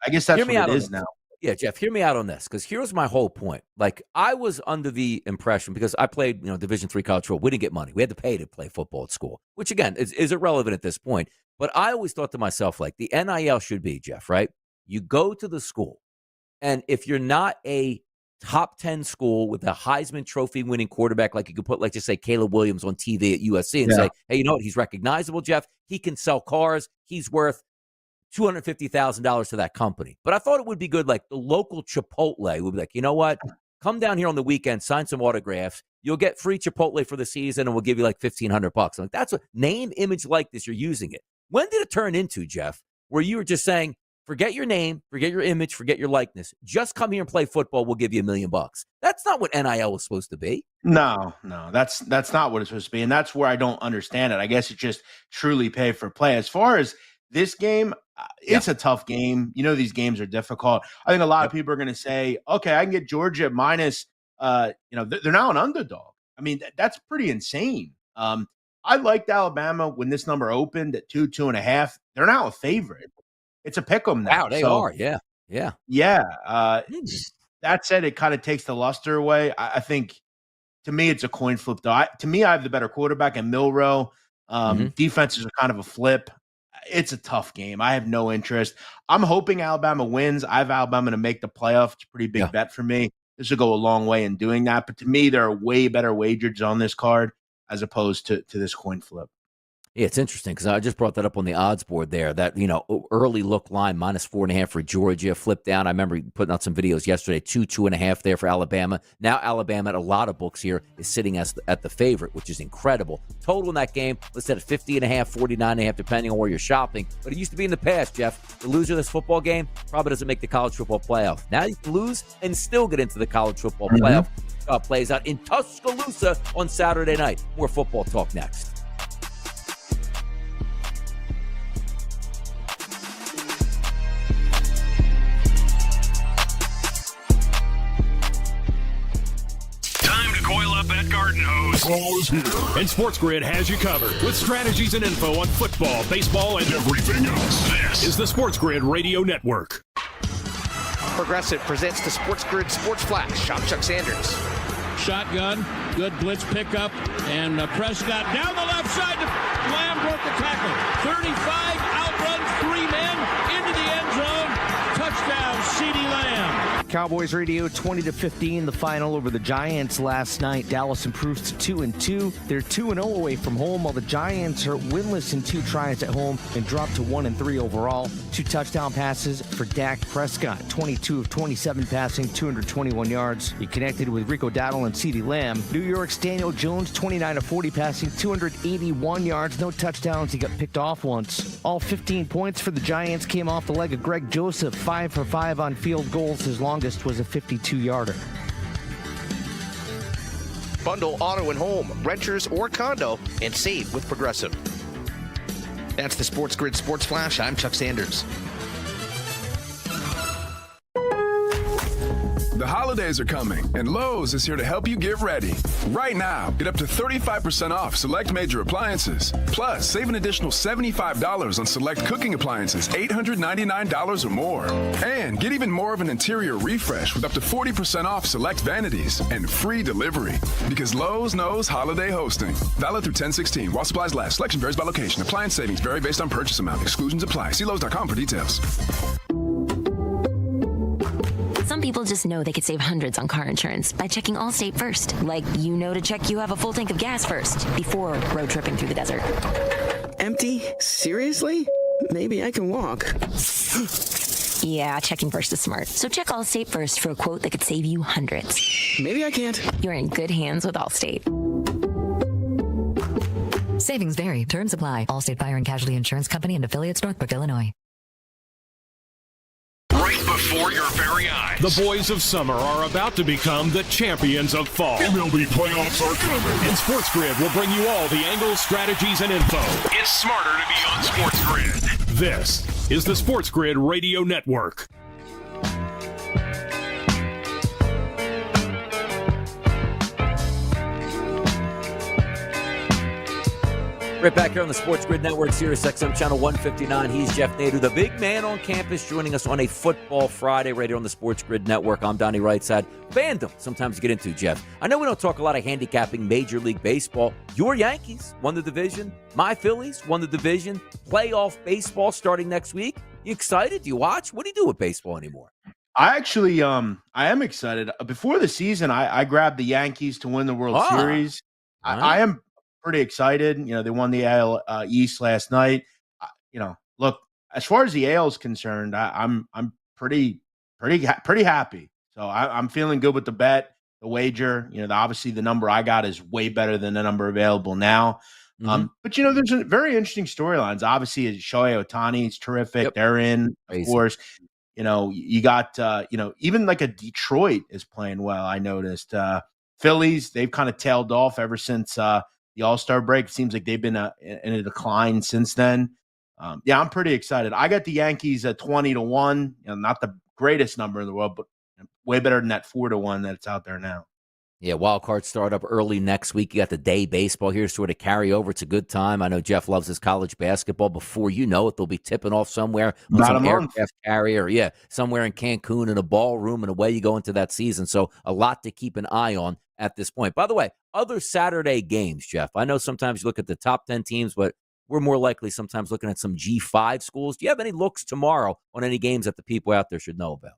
I guess that's what it is now. Yeah, Jeff, hear me out on this, because here's my whole point. Like, I was under the impression, because I played, Division III college football, we didn't get money. We had to pay to play football at school, which, again, is irrelevant at this point. But I always thought to myself, like, the NIL should be, Jeff, right? You go to the school, and if you're not a top 10 school with a Heisman Trophy winning quarterback, like you could put, like, just say Caleb Williams on TV at USC and say, hey, you know what? He's recognizable, Jeff. He can sell cars. He's worth $250,000 to that company. But I thought it would be good, like the local Chipotle would be like, you know what? Come down here on the weekend, sign some autographs. You'll get free Chipotle for the season, and we'll give you like $1,500. Like, that's a name, image, likeness. You're using it. When did it turn into, Jeff, where you were just saying, forget your name, forget your image, forget your likeness. Just come here and play football. We'll give you $1 million. That's not what NIL was supposed to be. No, that's not what it's supposed to be. And that's where I don't understand it. I guess it just truly pay for play. As far as this game, it's a tough game. These games are difficult. I think a lot of people are going to say, okay, I can get Georgia minus, they're now an underdog. I mean, that's pretty insane. I liked Alabama when this number opened at 2.5. They're now a favorite. It's a pick 'em now. Wow, they are. Yeah. That said, it kind of takes the luster away. I think, to me, it's a coin flip, though. To me, I have the better quarterback in Milroe. Defenses are kind of a flip. It's a tough game. I have no interest. I'm hoping Alabama wins. I have Alabama to make the playoff. It's a pretty big bet for me. This will go a long way in doing that. But to me, there are way better wagers on this card as opposed to this coin flip. Yeah, it's interesting because I just brought that up on the odds board there. That, early look line, -4.5 for Georgia, flip down. I remember putting out some videos yesterday, 2.5 there for Alabama. Now Alabama at a lot of books here is sitting at the favorite, which is incredible. Total in that game, let's set at 50.5, 49.5, depending on where you're shopping. But it used to be in the past, Jeff. The loser of this football game probably doesn't make the college football playoff. Now you can lose and still get into the college football playoff. Plays out in Tuscaloosa on Saturday night. More football talk next. Coil up that garden hose Baseball is here. And SportsGrid has you covered with strategies and info on football, baseball, and everything else. This is the SportsGrid Radio Network. Progressive presents the SportsGrid Sports Flash. I'm Chuck Sanders. Shotgun, good blitz pickup, and Prescott down the left side. Lamb broke the tackle. 35, outruns 3 men into the end zone. Touchdown, CeeDee Lamb. Cowboys radio 20-15, the final over the Giants last night. Dallas improves to 2-2. They're 2-0 away from home, while the Giants are winless in 2 tries at home and drop to 1-3 overall. 2 touchdown passes for Dak Prescott, 22 of 27 passing, 221 yards. He connected with Rico Dowdle and CeeDee Lamb. New York's Daniel Jones, 29 of 40 passing, 281 yards, no touchdowns. He got picked off once. All 15 points for the Giants came off the leg of Greg Joseph, 5 for 5 on field goals. His longest was a 52-yarder. Bundle auto and home, renters or condo, and save with Progressive. That's the SportsGrid Sports Flash. I'm Chuck Sanders. The holidays are coming, and Lowe's is here to help you get ready. Right now, get up to 35% off select major appliances. Plus, save an additional $75 on select cooking appliances, $899 or more. And get even more of an interior refresh with up to 40% off select vanities and free delivery. Because Lowe's knows holiday hosting. Valid through 10/16. While supplies last. Selection varies by location. Appliance savings vary based on purchase amount. Exclusions apply. See Lowe's.com for details. Some people just know they could save hundreds on car insurance by checking Allstate first. Like, you know, to check you have a full tank of gas first before road tripping through the desert. Empty? Seriously? Maybe I can walk. Yeah, checking first is smart. So check Allstate first for a quote that could save you hundreds. Maybe I can't. You're in good hands with Allstate. Savings vary. Terms apply. Allstate Fire and Casualty Insurance Company and affiliates, Northbrook, Illinois. Right before your very eyes. The boys of summer are about to become the champions of fall. MLB playoffs are coming. And SportsGrid will bring you all the angles, strategies, and info. It's smarter to be on SportsGrid. This is the SportsGrid Radio Network. Right back here on the SportsGrid Network, Sirius XM Channel 159. He's Jeff Nadeau, the big man on campus, joining us on a Football Friday right here on the SportsGrid Network. I'm Donnie Rightside. Fandom, sometimes you get into, Jeff. I know we don't talk a lot of handicapping Major League Baseball. Your Yankees won the division. My Phillies won the division. Playoff baseball starting next week. You excited? Do you watch? What do you do with baseball anymore? I actually, I am excited. Before the season, I grabbed the Yankees to win the World Series. Right. I am pretty excited. You know, they won the AL East last night. You know, look, as far as the AL is concerned, I'm pretty happy. So I'm feeling good with the bet, the wager. You know, obviously the number I got is way better than the number available now. But you know, there's a very interesting storylines. Obviously, Shohei Ohtani is terrific. Yep. They're in, of course. You know, you got you know, even like a Detroit is playing well. I noticed Phillies, they've kind of tailed off ever since the All-Star break. Seems like they've been in a decline since then. Yeah, I'm pretty excited. I got the Yankees at 20-1. You know, not the greatest number in the world, but way better than that 4-1 that's out there now. Yeah, wild cards start up early next week. You got the day baseball here sort of carry over. It's a good time. I know Jeff loves his college basketball. Before you know it, they'll be tipping off somewhere on some aircraft carrier. Yeah, somewhere in Cancun in a ballroom, and away you go into that season. So a lot to keep an eye on at this point. By the way, other Saturday games, Jeff. I know sometimes you look at the top 10 teams, but we're more likely sometimes looking at some G5 schools. Do you have any looks tomorrow on any games that the people out there should know about?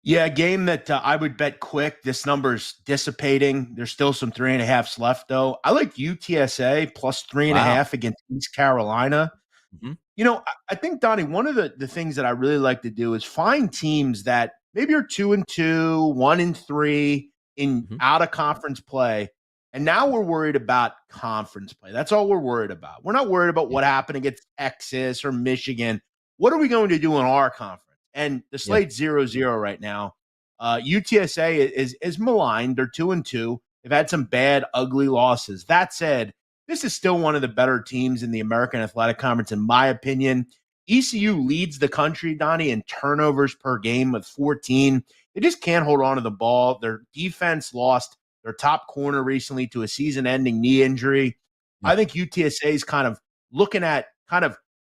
Yeah, a game that I would bet quick. This number's dissipating. There's still some 3.5s left, though. I like UTSA plus 3.5 against East Carolina. Mm-hmm. You know, I think, Donnie, one of the things that I really like to do is find teams that maybe are 2-2, 1-3 in out of conference play. And now we're worried about conference play. That's all we're worried about. We're not worried about what happened against Texas or Michigan. What are we going to do in our conference? And the slate's 0-0 right now. UTSA is maligned. They're 2-2. They've had some bad, ugly losses. That said, this is still one of the better teams in the American Athletic Conference, in my opinion. ECU leads the country, Donnie, in turnovers per game with 14. They just can't hold on to the ball. Their defense lost their top corner recently to a season-ending knee injury. I think UTSA is kind of looking at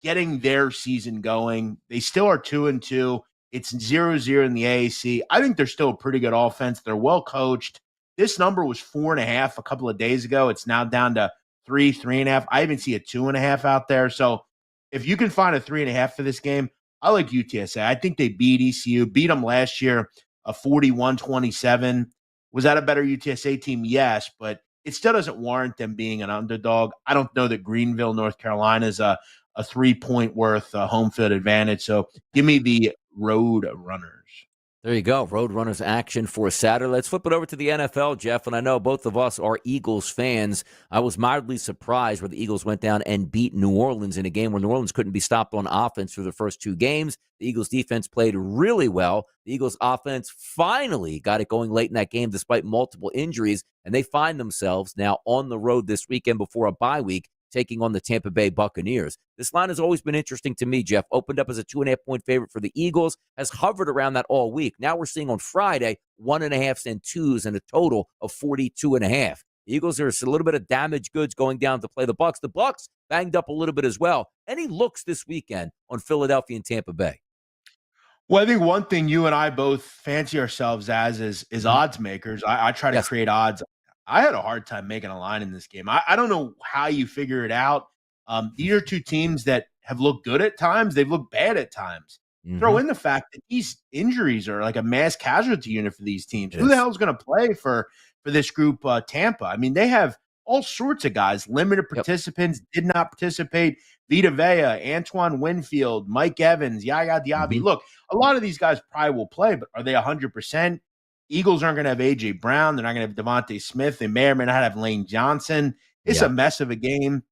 getting their season going. They still are 2-2. It's 0-0 in the AAC. I think they're still a pretty good offense. They're well coached. This number was 4.5 a couple of days ago. It's now down to 3.5. I even see a 2.5 out there. So if you can find a 3.5 for this game, I like UTSA. I think they beat ECU, beat them last year, a 41-27. Was that a better UTSA team? Yes, but it still doesn't warrant them being an underdog. I don't know that Greenville, North Carolina is a 3-point worth home field advantage. So give me the Road Runners. There you go. Road Runners action for Saturday. Let's flip it over to the NFL, Jeff. And I know both of us are Eagles fans. I was mildly surprised where the Eagles went down and beat New Orleans in a game where New Orleans couldn't be stopped on offense through the first two games. The Eagles defense played really well. The Eagles offense finally got it going late in that game despite multiple injuries. And they find themselves now on the road this weekend before a bye week, taking on the Tampa Bay Buccaneers. This line has always been interesting to me, Jeff. Opened up as a 2.5-point favorite for the Eagles, has hovered around that all week. Now we're seeing on Friday 1.5s and 2s and a total of 42.5. The Eagles are a little bit of damaged goods going down to play the Bucs. The Bucs banged up a little bit as well. Any looks this weekend on Philadelphia and Tampa Bay? Well, I think one thing you and I both fancy ourselves as is odds makers. I try to create odds. I had a hard time making a line in this game. I don't know how you figure it out. These are two teams that have looked good at times. They've looked bad at times. Throw in the fact that these injuries are like a mass casualty unit for these teams. Who the hell is going to play for this group, Tampa? I mean, they have all sorts of guys, limited participants, did not participate. Vita Vea, Antoine Winfield, Mike Evans, Yaya Diaby. Look, a lot of these guys probably will play, but are they 100%? Eagles aren't going to have A.J. Brown. They're not going to have Devontae Smith. They may or may not have Lane Johnson. It's a mess of a game.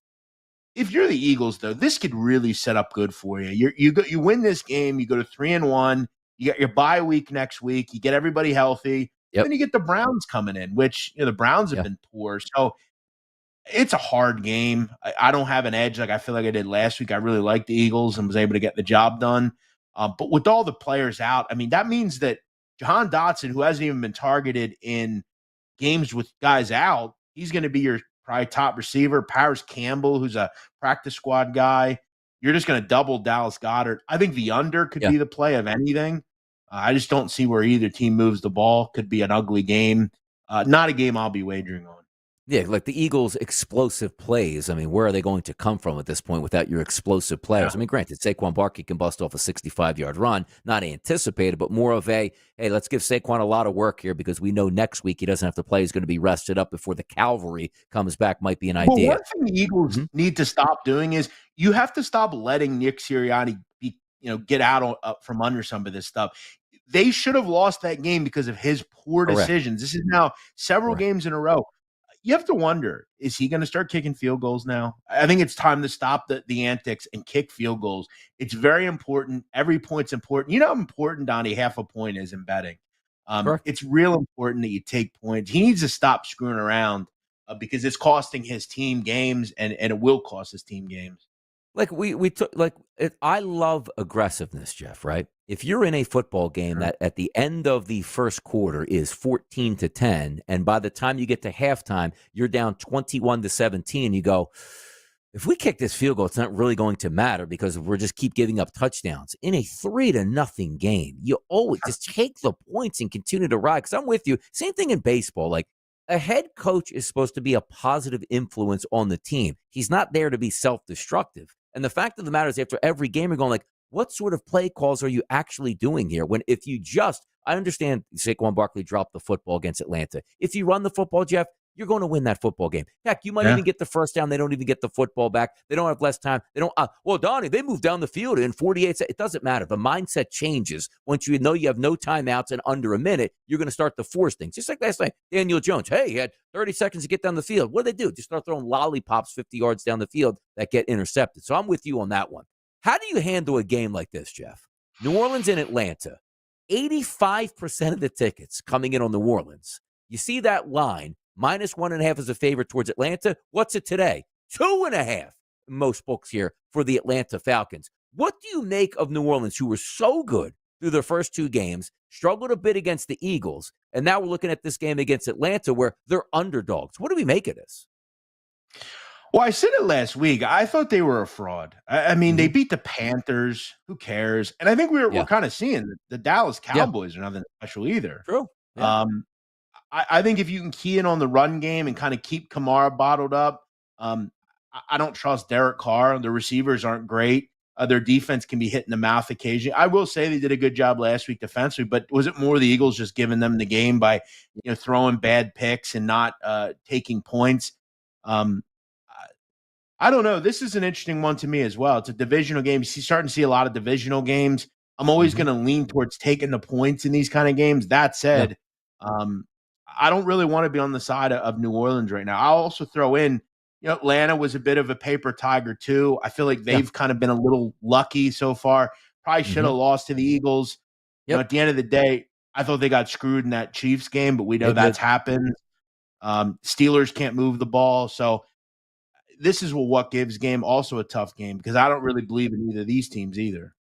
If you're the Eagles, though, this could really set up good for you. You win this game. You go to 3-1. You got your bye week next week. You get everybody healthy. Then you get the Browns coming in, which the Browns have been poor. So it's a hard game. I don't have an edge like I feel like I did last week. I really liked the Eagles and was able to get the job done. But with all the players out, I mean, that means that Jahan Dotson, who hasn't even been targeted in games with guys out, he's going to be your probably top receiver. Paris Campbell, who's a practice squad guy. You're just going to double Dallas Goedert. I think the under could be the play of anything. I just don't see where either team moves the ball. Could be an ugly game. Not a game I'll be wagering on. Yeah, like the Eagles' explosive plays. I mean, where are they going to come from at this point without your explosive players? I mean, granted, Saquon Barkley can bust off a 65-yard run, not anticipated, but more of a, hey, let's give Saquon a lot of work here because we know next week he doesn't have to play. He's going to be rested up before the cavalry comes back might be an idea. Well, one thing the Eagles need to stop doing is you have to stop letting Nick Sirianni get out from under some of this stuff. They should have lost that game because of his poor decisions. This is now several games in a row. You have to wonder, is he going to start kicking field goals now? I think it's time to stop the antics and kick field goals. It's very important. Every point's important. You know how important, Donnie, half a point is in betting. It's real important that you take points. He needs to stop screwing around because it's costing his team games, and it will cost his team games. Like I love aggressiveness, Jeff, right? If you're in a football game that at the end of the first quarter is 14-10, and by the time you get to halftime, you're down 21-17, you go, if we kick this field goal, it's not really going to matter because we're just keep giving up touchdowns. In a 3-0 game, you always just take the points and continue to ride. Because I'm with you. Same thing in baseball. Like, a head coach is supposed to be a positive influence on the team. He's not there to be self-destructive. And the fact of the matter is, after every game, you're going like, what sort of play calls are you actually doing here? When if you just, I understand Saquon Barkley dropped the football against Atlanta. If you run the football, Jeff, you're going to win that football game. Heck, you might even get the first down. They don't even get the football back. They don't have less time. They don't. Well, Donnie, they moved down the field in 48 seconds. It doesn't matter. The mindset changes once you know you have no timeouts and under a minute. You're going to start to force things. Just like last night, Daniel Jones. Hey, he had 30 seconds to get down the field. What do they do? Just start throwing lollipops 50 yards down the field that get intercepted. So I'm with you on that one. How do you handle a game like this, Jeff? New Orleans and Atlanta. 85% of the tickets coming in on New Orleans. You see that line. -1.5 is a favorite towards Atlanta. What's it today? 2.5. Most books here for the Atlanta Falcons. What do you make of New Orleans, who were so good through their first 2 games, struggled a bit against the Eagles, and now we're looking at this game against Atlanta where they're underdogs. What do we make of this? Well, I said it last week. I thought they were a fraud. I mean, they beat the Panthers. Who cares? And I think we're kind of seeing the Dallas Cowboys are nothing special either. True. Yeah. I think if you can key in on the run game and kind of keep Kamara bottled up, I don't trust Derek Carr. The receivers aren't great. Their defense can be hit in the mouth occasionally. I will say they did a good job last week defensively, but was it more the Eagles just giving them the game by throwing bad picks and not taking points? I don't know. This is an interesting one to me as well. It's a divisional game. You're starting to see a lot of divisional games. I'm always going to lean towards taking the points in these kind of games. That said, I don't really want to be on the side of New Orleans right now. I'll also throw in, Atlanta was a bit of a paper tiger too. I feel like they've kind of been a little lucky so far. Probably should have lost to the Eagles. At the end of the day, I thought they got screwed in that Chiefs game, but we know that's happened. Steelers can't move the ball. So this is what gives game, also a tough game, because I don't really believe in either of these teams either.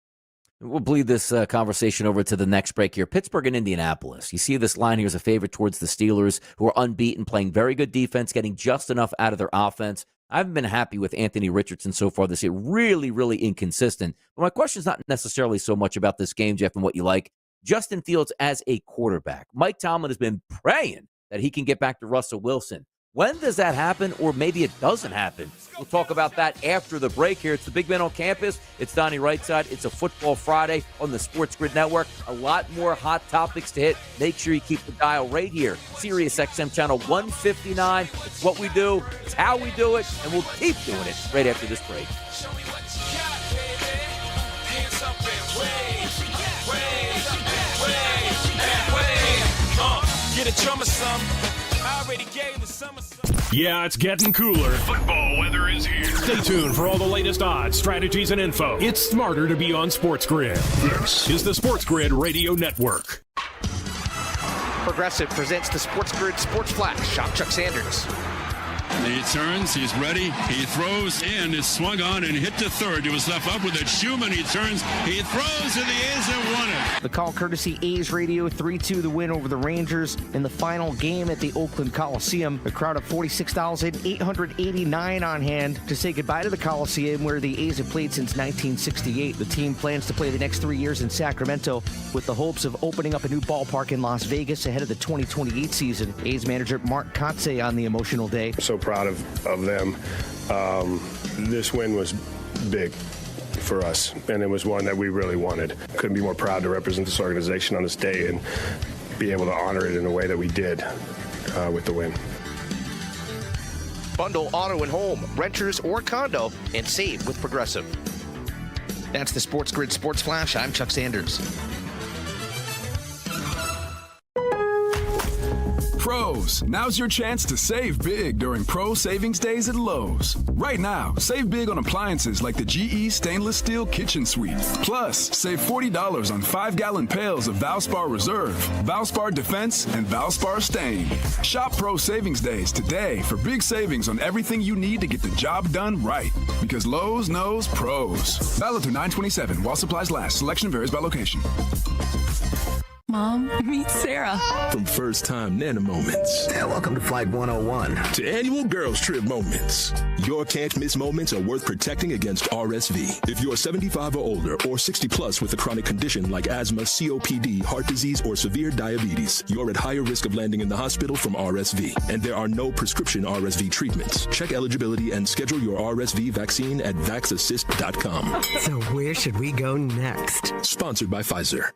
We'll bleed this conversation over to the next break here. Pittsburgh and Indianapolis. You see this line here as a favorite towards the Steelers, who are unbeaten, playing very good defense, getting just enough out of their offense. I haven't been happy with Anthony Richardson so far this year. Really, really inconsistent. But my question is not necessarily so much about this game, Jeff, and what you like. Justin Fields as a quarterback. Mike Tomlin has been praying that he can get back to Russell Wilson. When does that happen, or maybe it doesn't happen? We'll talk about that after the break here. It's the Big Man on Campus. It's Donnie Rightside. It's a Football Friday on the SportsGrid Network. A lot more hot topics to hit. Make sure you keep the dial right here. Sirius XM Channel 159. It's what we do. It's how we do it. And we'll keep doing it right after this break. Get a chum or something. Yeah, it's getting cooler. Football weather is here. Stay tuned for all the latest odds, strategies, and info. It's smarter to be on SportsGrid. This is the SportsGrid Radio Network. Progressive presents the SportsGrid Sports Flash. I'm Chuck Sanders. He turns, he's ready, he throws in, is swung on and hit to third. To his left up with it. Schumann, he turns, he throws, and the A's have won it. The call courtesy A's Radio, 3-2 the win over the Rangers in the final game at the Oakland Coliseum. A crowd of 46,889 on hand to say goodbye to the Coliseum, where the A's have played since 1968. The team plans to play the next 3 years in Sacramento with the hopes of opening up a new ballpark in Las Vegas ahead of the 2028 season. A's manager Mark Kotsay on the emotional day. So proud of them. This win was big for us, and it was one that we really wanted. Couldn't be more proud to represent this organization on this day and be able to honor it in a way that we did with the win. Bundle auto and home, renters or condo, and save with Progressive. That's the SportsGrid Sports Flash. I'm Chuck Sanders. Pros, now's your chance to save big during Pro Savings Days at Lowe's. Right now, save big on appliances like the GE Stainless Steel Kitchen Suite. Plus, save $40 on 5-gallon pails of Valspar Reserve, Valspar Defense, and Valspar Stain. Shop Pro Savings Days today for big savings on everything you need to get the job done right. Because Lowe's knows pros. Valid through 9/27 while supplies last. Selection varies by location. Mom, meet Sarah. From first-time Nana moments. Welcome to Flight 101. To annual girls trip moments. Your can't-miss moments are worth protecting against RSV. If you're 75 or older or 60 plus with a chronic condition like asthma, COPD, heart disease, or severe diabetes, you're at higher risk of landing in the hospital from RSV. And there are no prescription RSV treatments. Check eligibility and schedule your RSV vaccine at vaxassist.com. So where should we go next? Sponsored by Pfizer.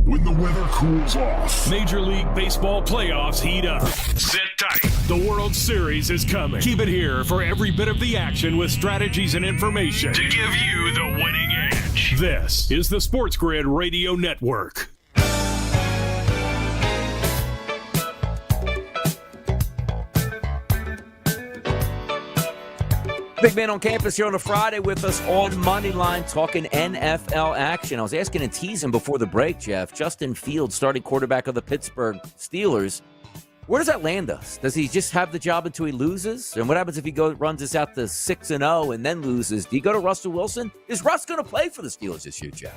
When the weather cools off, Major League Baseball playoffs heat up. Sit tight. The World Series is coming. Keep it here for every bit of the action with strategies and information to give you the winning edge. This is the SportsGrid Radio Network. Big Man on Campus here on a Friday with us on Moneyline talking NFL action. I was asking and teasing before the break, Jeff. Justin Fields, starting quarterback of the Pittsburgh Steelers. Where does that land us? Does he just have the job until he loses? And what happens if he runs us out to 6-0 and then loses? Do you go to Russell Wilson? Is Russ going to play for the Steelers this year, Jeff?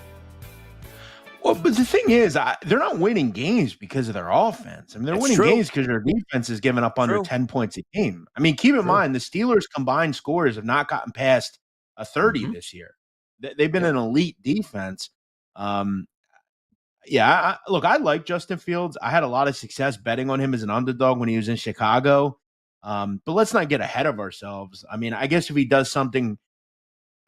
Well, but the thing is, they're not winning games because of their offense. I mean, they're That's winning true. games because their defense is giving up under True. 10 points a game. I mean, keep in True. mind, the Steelers' combined scores have not gotten past a 30 this year. They've been an elite defense. Look, I like Justin Fields. I had a lot of success betting on him as an underdog when he was in Chicago. But let's not get ahead of ourselves. I mean, I guess if he does something,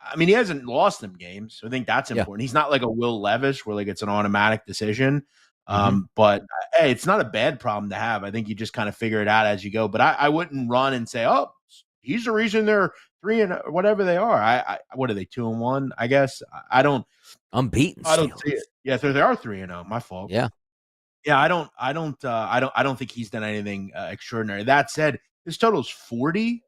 I mean, he hasn't lost them games, so I think that's important. He's not like a Will Levis where like it's an automatic decision. But hey, it's not a bad problem to have. I think you just kind of figure it out as you go. But I wouldn't run and say, "Oh, he's the reason they're 3-0, whatever they are." What are they, 2-1? I guess I don't. Unbeaten. I don't see it. Yeah, they are 3-0. My fault. Yeah. I don't think he's done anything extraordinary. That said, his total's 40.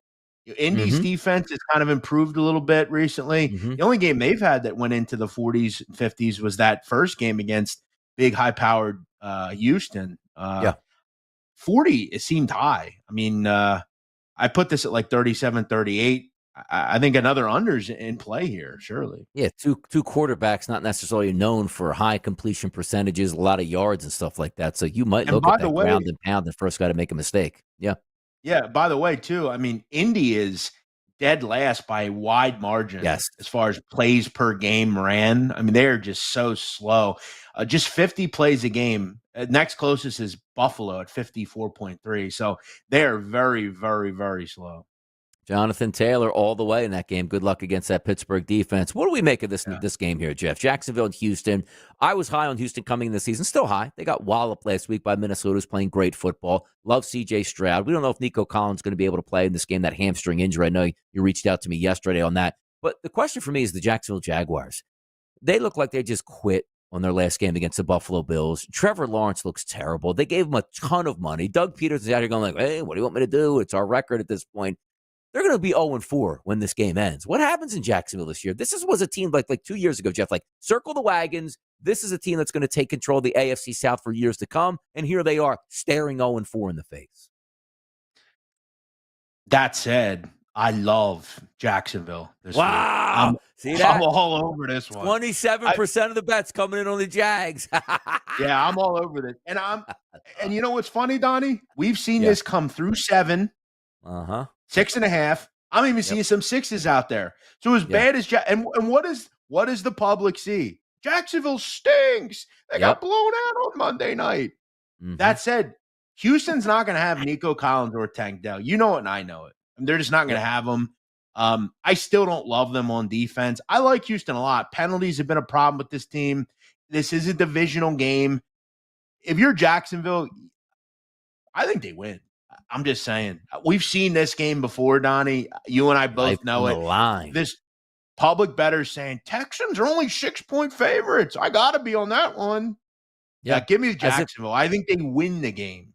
Indy's defense has kind of improved a little bit recently. The only game they've had that went into the 40s, 50s was that first game against big, high-powered Houston. 40, it seemed high. I mean, I put this at like 37, 38. I think another under's in play here, surely. Yeah, two quarterbacks not necessarily known for high completion percentages, a lot of yards and stuff like that. So you might look at that ground and pound and first guy to make a mistake. Yeah. Yeah, by the way, too, I mean, Indy is dead last by a wide margin as far as plays per game ran. I mean, they're just so slow. Just 50 plays a game. Next closest is Buffalo at 54.3. So they're very, very, very slow. Jonathan Taylor all the way in that game. Good luck against that Pittsburgh defense. What do we make of this game here, Jeff? Jacksonville and Houston. I was high on Houston coming in the season. Still high. They got walloped last week by Minnesota, who's playing great football. Love C.J. Stroud. We don't know if Nico Collins is going to be able to play in this game, that hamstring injury. I know you reached out to me yesterday on that. But the question for me is the Jacksonville Jaguars. They look like they just quit on their last game against the Buffalo Bills. Trevor Lawrence looks terrible. They gave him a ton of money. Doug Peters is out here going like, hey, what do you want me to do? It's our record at this point. They're going to be 0-4 when this game ends. What happens in Jacksonville this year? Was a team like 2 years ago, Jeff, like circle the wagons. This is a team that's going to take control of the AFC South for years to come. And here they are staring 0-4 in the face. That said, I love Jacksonville this wow. week. See that? I'm all over this one. 27% of the bets coming in on the Jags. Yeah, I'm all over this. And you know what's funny, Donnie? We've seen this come through 7. 6.5. I'm even seeing some 6s out there. So as bad as and what does the public see? Jacksonville stinks. They got blown out on Monday night. That said, Houston's not going to have Nico Collins or Tank Dell. You know it, and I know it. They're just not going to have them. I still don't love them on defense. I like Houston a lot. Penalties have been a problem with this team. This is a divisional game. If you're Jacksonville, I think they win. I'm just saying. We've seen this game before, Donnie. You and I both know it. Line. This public bettors saying Texans are only 6-point favorites. I got to be on that one. Yeah, give me Jacksonville. I think they win the game.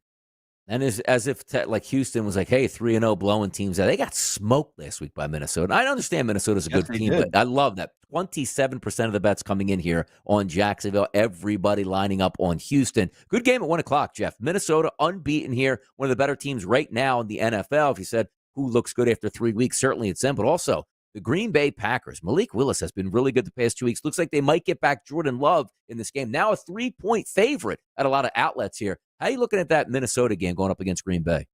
And as if Houston was like, hey, 3-0 blowing teams out. They got smoked last week by Minnesota. I understand Minnesota's a good team, but I love that. 27% of the bets coming in here on Jacksonville. Everybody lining up on Houston. Good game at 1 o'clock, Jeff. Minnesota unbeaten here. One of the better teams right now in the NFL. If you said who looks good after 3 weeks, certainly it's them. But also the Green Bay Packers. Malik Willis has been really good the past 2 weeks. Looks like they might get back Jordan Love in this game. Now a 3-point favorite at a lot of outlets here. How are you looking at that Minnesota game going up against Green Bay?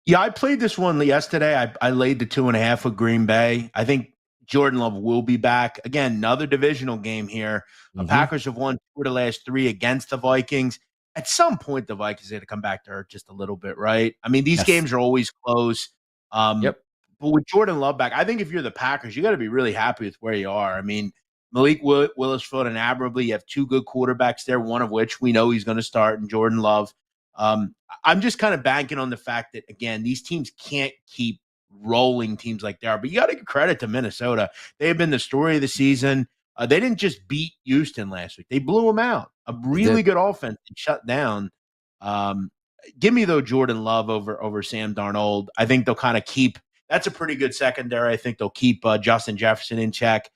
Yeah, I played this one yesterday. I laid the 2.5 with Green Bay. I think Jordan Love will be back. Again, another divisional game here. The Packers have won 2 of the last 3 against the Vikings. At some point, the Vikings had to come back to earth just a little bit, right? I mean, these games are always close. But with Jordan Love back, I think if you're the Packers, you got to be really happy with where you are. I mean, Malik Willis filled in admirably. You have 2 good quarterbacks there, one of which we know he's going to start, in Jordan Love. I'm just kind of banking on the fact that, again, these teams can't keep rolling teams like they are. But you got to give credit to Minnesota. They have been the story of the season. They didn't just beat Houston last week. They blew them out. A really good offense and shut down. Give me, though, Jordan Love over Sam Darnold. I think they'll kind of keep – that's a pretty good secondary. I think they'll keep Justin Jefferson in check.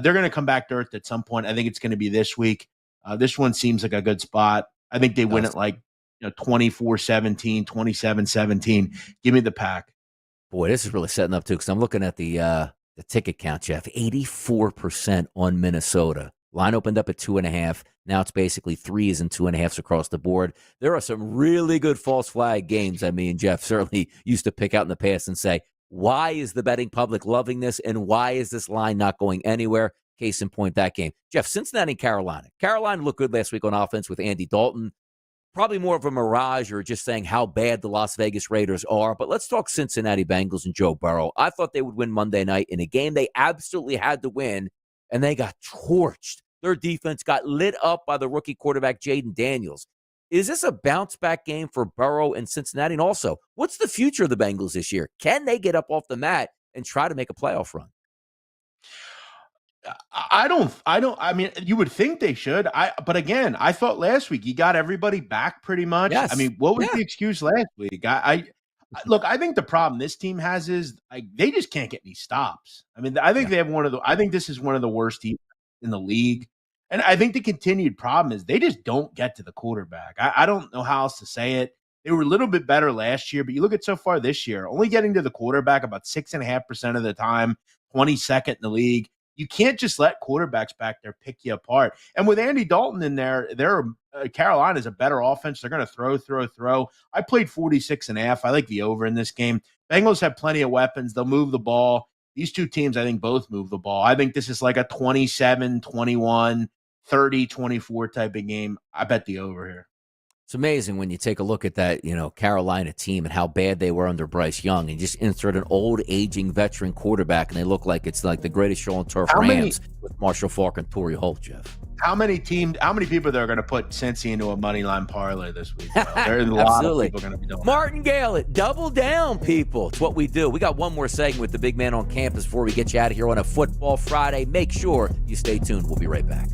They're going to come back to earth at some point. I think it's going to be this week. This one seems like a good spot. I think they win it 24-17, 27-17. Give me the Pack. Boy, this is really setting up, too, because I'm looking at the ticket count, Jeff. 84% on Minnesota. Line opened up at 2.5. Now it's basically 3s and 2.5s across the board. There are some really good false flag games. I mean, Jeff certainly used to pick out in the past and say, why is the betting public loving this, and why is this line not going anywhere? Case in point, that game. Jeff, Cincinnati, Carolina. Carolina looked good last week on offense with Andy Dalton. Probably more of a mirage or just saying how bad the Las Vegas Raiders are. But let's talk Cincinnati Bengals and Joe Burrow. I thought they would win Monday night in a game they absolutely had to win, and they got torched. Their defense got lit up by the rookie quarterback, Jaden Daniels. Is this a bounce-back game for Burrow and Cincinnati? And also, what's the future of the Bengals this year? Can they get up off the mat and try to make a playoff run? I mean, you would think they should. But again, I thought last week you got everybody back pretty much. Yes. I mean, what was the excuse last week? Look, I think the problem this team has is they just can't get any stops. I mean, I think they have I think this is one of the worst teams in the league. And I think the continued problem is they just don't get to the quarterback. I don't know how else to say it. They were a little bit better last year, but you look at so far this year, only getting to the quarterback about 6.5% of the time, 22nd in the league. You can't just let quarterbacks back there pick you apart. And with Andy Dalton in there, Carolina's a better offense. They're going to throw. I played 46.5. I like the over in this game. Bengals have plenty of weapons. They'll move the ball. These two teams, I think, both move the ball. I think this is like a 27-21, 30-24 type of game. I bet the over here. It's amazing when you take a look at that, Carolina team and how bad they were under Bryce Young, and just insert an old, aging veteran quarterback, and they look like it's like the greatest show on turf Rams with Marshall Faulk and Torrey Holt, Jeff. How many people are going to put Cincy into a money line parlay this week? There's a lot of people going to be doing Martingale it. Double down, people. It's what we do. We got one more segment with the big man on campus before we get you out of here on a Football Friday. Make sure you stay tuned. We'll be right back.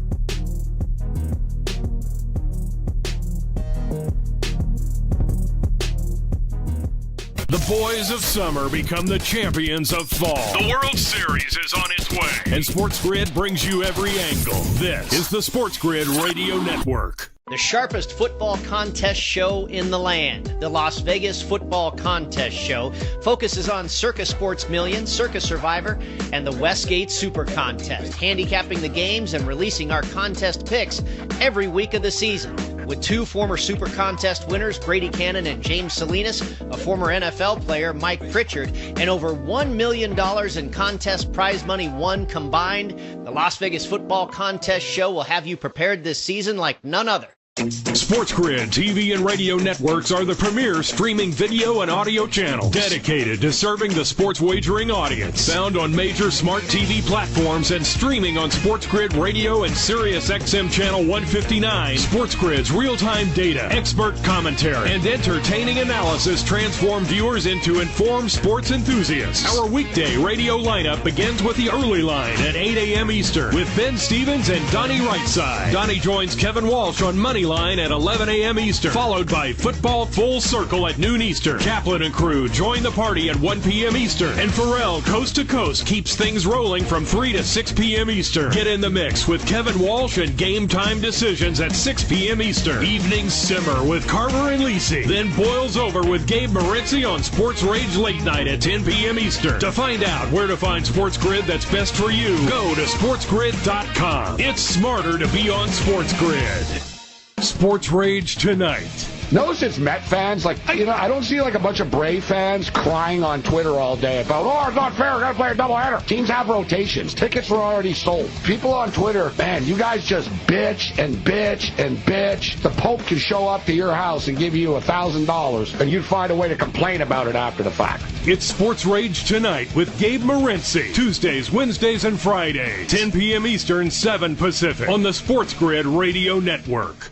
The boys of summer become the champions of fall. The World Series is on its way. And SportsGrid brings you every angle. This is the SportsGrid Radio Network. The sharpest football contest show in the land, the Las Vegas Football Contest Show, focuses on Circus Sports Million, Circus Survivor, and the Westgate Super Contest, handicapping the games and releasing our contest picks every week of the season. With two former Super Contest winners, Grady Cannon and James Salinas, a former NFL player, Mike Pritchard, and over $1 million in contest prize money won combined, the Las Vegas Football Contest Show will have you prepared this season like none other. SportsGrid TV and radio networks are the premier streaming video and audio channels dedicated to serving the sports wagering audience. Found on major smart TV platforms and streaming on SportsGrid Radio and Sirius XM Channel 159. SportsGrid's real-time data, expert commentary, and entertaining analysis transform viewers into informed sports enthusiasts. Our weekday radio lineup begins with the early line at 8 a.m. Eastern with Ben Stevens and Donnie Rightside. Donnie joins Kevin Walsh on Moneyline at 11 a.m. Eastern, followed by Football Full Circle at noon Eastern. Kaplan and crew join the party at 1 p.m. Eastern. And Pharrell Coast to Coast keeps things rolling from 3 to 6 p.m. Eastern. Get in the mix with Kevin Walsh and Game Time Decisions at 6 p.m. Eastern. Evenings simmer with Carver and Lisi. Then boils over with Gabe Morency on Sports Rage Late Night at 10 p.m. Eastern. To find out where to find SportsGrid that's best for you, go to sportsgrid.com. It's smarter to be on SportsGrid. Sports Rage tonight. Notice it's Met fans. I don't see a bunch of Brave fans crying on Twitter all day about, it's not fair, gotta play a doubleheader. Teams have rotations. Tickets were already sold. People on Twitter, man, you guys just bitch and bitch and bitch. The Pope can show up to your house and give you $1,000, and you'd find a way to complain about it after the fact. It's Sports Rage Tonight with Gabe Morency. Tuesdays, Wednesdays, and Fridays. 10 p.m. Eastern, 7 Pacific. On the SportsGrid Radio Network.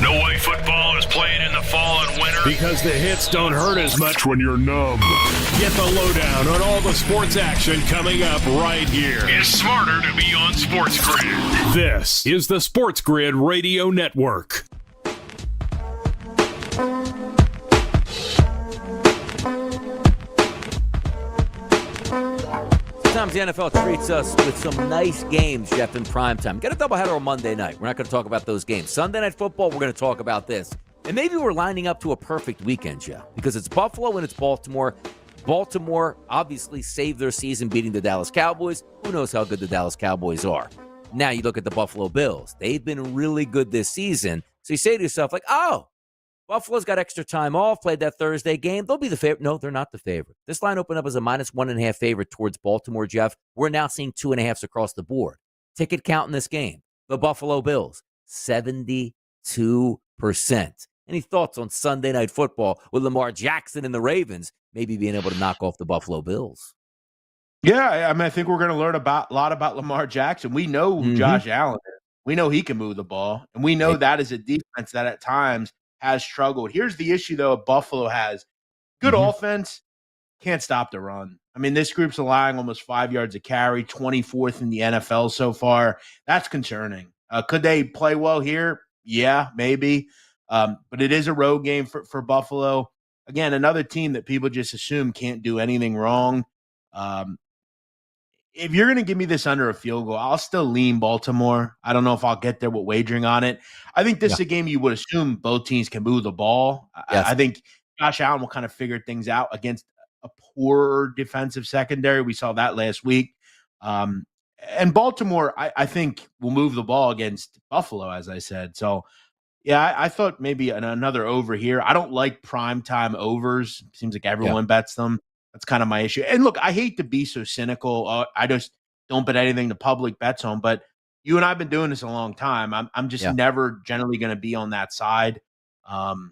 No way football is playing in the fall and winter. Because the hits don't hurt as much when you're numb. Get the lowdown on all the sports action coming up right here. It's smarter to be on SportsGrid. This is the SportsGrid Radio Network. Sometimes the NFL treats us with some nice games, Jeff, in primetime. Get a doubleheader on Monday night. We're not going to talk about those games. Sunday Night Football, we're going to talk about this. And maybe we're lining up to a perfect weekend, Jeff, because it's Buffalo and it's Baltimore. Baltimore obviously saved their season beating the Dallas Cowboys. Who knows how good the Dallas Cowboys are? Now you look at the Buffalo Bills. They've been really good this season. So you say to yourself, like, oh, Buffalo's got extra time off, played that Thursday game. They'll be the favorite. No, they're not the favorite. This line opened up as a -1.5 favorite towards Baltimore, Jeff. We're now seeing 2.5s across the board. Ticket count in this game, the Buffalo Bills, 72%. Any thoughts on Sunday Night Football with Lamar Jackson and the Ravens maybe being able to knock off the Buffalo Bills? Yeah, I mean, I think we're going to learn a lot about Lamar Jackson. We know who Josh Allen is. We know he can move the ball, and we know that is a defense that at times has struggled. Here's the issue, though. Buffalo has good offense, can't stop the run. I mean, this group's allowing almost 5 yards a carry, 24th in the NFL so far. That's concerning. Could they play well here? Yeah, maybe. But it is a road game for Buffalo. Again, another team that people just assume can't do anything wrong. If you're going to give me this under a field goal, I'll still lean Baltimore. I don't know if I'll get there with wagering on it. I think this is a game you would assume both teams can move the ball. Yes. I think Josh Allen will kind of figure things out against a poor defensive secondary. We saw that last week. And Baltimore, I think, will move the ball against Buffalo, as I said. So, yeah, I thought maybe another over here. I don't like primetime overs. Seems like everyone bets them. That's kind of my issue. And look, I hate to be so cynical. I just don't bet anything the public bets on. But you and I have been doing this a long time. I'm just never generally going to be on that side. And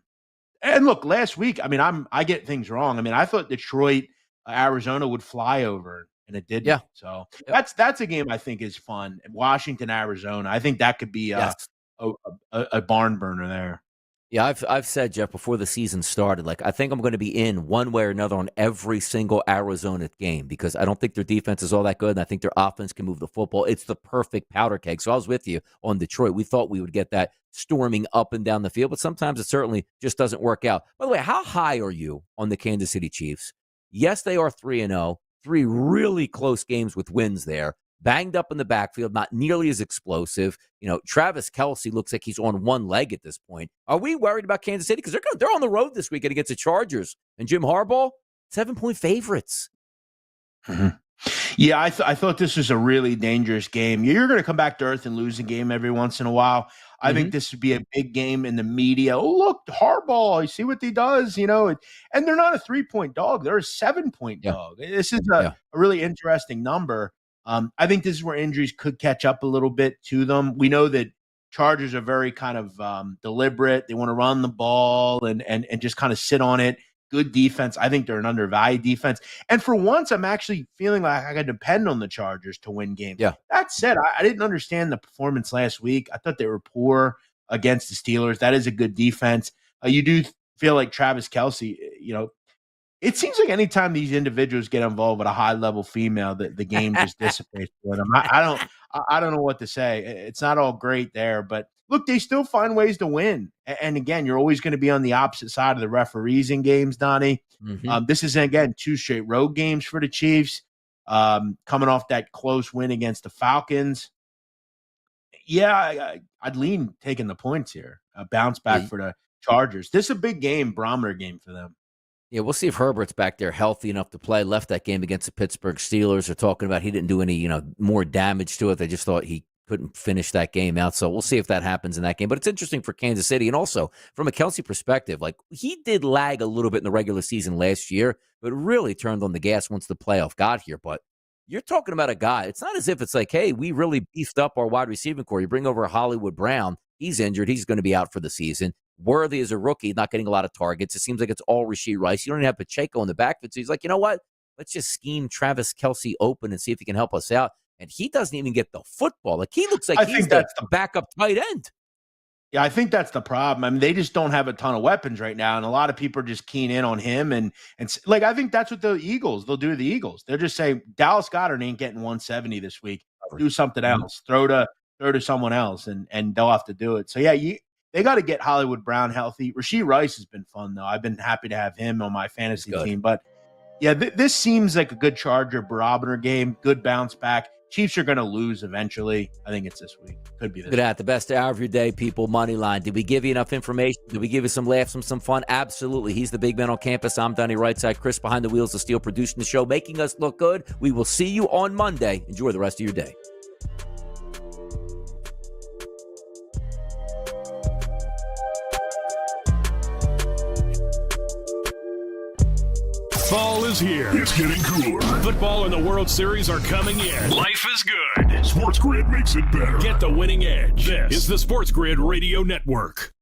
look, last week, I mean, I get things wrong. I mean, I thought Detroit, Arizona would fly over, and it didn't. Yeah. So that's a game I think is fun. Washington, Arizona. I think that could be a barn burner there. Yeah, I've said, Jeff, before the season started, like, I think I'm going to be in one way or another on every single Arizona game because I don't think their defense is all that good, and I think their offense can move the football. It's the perfect powder keg. So I was with you on Detroit. We thought we would get that storming up and down the field, but sometimes it certainly just doesn't work out. By the way, how high are you on the Kansas City Chiefs? Yes, they are 3-0, 3 really close games with wins there. Banged up in the backfield, not nearly as explosive. You know, Travis Kelce looks like he's on one leg at this point. Are we worried about Kansas City? Because they're on the road this weekend against the Chargers. And Jim Harbaugh, 7-point favorites. Mm-hmm. Yeah, I thought this was a really dangerous game. You're going to come back to earth and lose a game every once in a while. I think this would be a big game in the media. Oh, look, Harbaugh, you see what he does, you know. And they're not a 3-point dog. They're a 7-point dog. This is a really interesting number. I think this is where injuries could catch up a little bit to them. We know that Chargers are very kind of deliberate. They want to run the ball and just kind of sit on it. Good defense. I think they're an undervalued defense. And for once, I'm actually feeling like I can depend on the Chargers to win games. Yeah. That said, I didn't understand the performance last week. I thought they were poor against the Steelers. That is a good defense. You do feel like Travis Kelce, you know, it seems like anytime these individuals get involved with a high-level female, the game just dissipates with them. I don't know what to say. It's not all great there, but look, they still find ways to win. And again, you're always going to be on the opposite side of the referees in games, Donnie. This is, again, 2 straight road games for the Chiefs, coming off that close win against the Falcons. Yeah, I'd lean taking the points here. A bounce back for the Chargers. This is a big game, barometer game for them. Yeah, we'll see if Herbert's back there healthy enough to play. Left that game against the Pittsburgh Steelers. They're talking about he didn't do any, more damage to it. They just thought he couldn't finish that game out. So we'll see if that happens in that game. But it's interesting for Kansas City. And also, from a Kelce perspective, like, he did lag a little bit in the regular season last year, but really turned on the gas once the playoff got here. But you're talking about a guy. It's not as if it's like, hey, we really beefed up our wide receiving core. You bring over Hollywood Brown. He's injured. He's going to be out for the season. Worthy is a rookie, not getting a lot of targets. It seems like it's all Rashee Rice. You don't even have Pacheco in the backfield. So he's like, you know what? Let's just scheme Travis Kelce open and see if he can help us out. And he doesn't even get the football. Like, he looks like he's the backup tight end. Yeah, I think that's the problem. I mean, they just don't have a ton of weapons right now, and a lot of people are just keen in on him. And like, I think that's what they'll do the Eagles. They'll just say, Dallas Goedert ain't getting 170 this week. Do something else. Throw to someone else, and they'll have to do it. So, yeah, they got to get Hollywood Brown healthy. Rashee Rice has been fun, though. I've been happy to have him on my fantasy team. But, yeah, this seems like a good Charger barometer game, good bounce back. Chiefs are going to lose eventually. I think it's this week. Could be this week. The best hour of your day, people. Moneyline. Did we give you enough information? Did we give you some laughs and some fun? Absolutely. He's the big man on campus. I'm Donnie Rightside. Chris behind the wheels of steel producing the show, making us look good. We will see you on Monday. Enjoy the rest of your day. Fall is here. It's getting cooler. Football and the World Series are coming in. Life is good. SportsGrid makes it better. Get the winning edge. This is the SportsGrid Radio Network.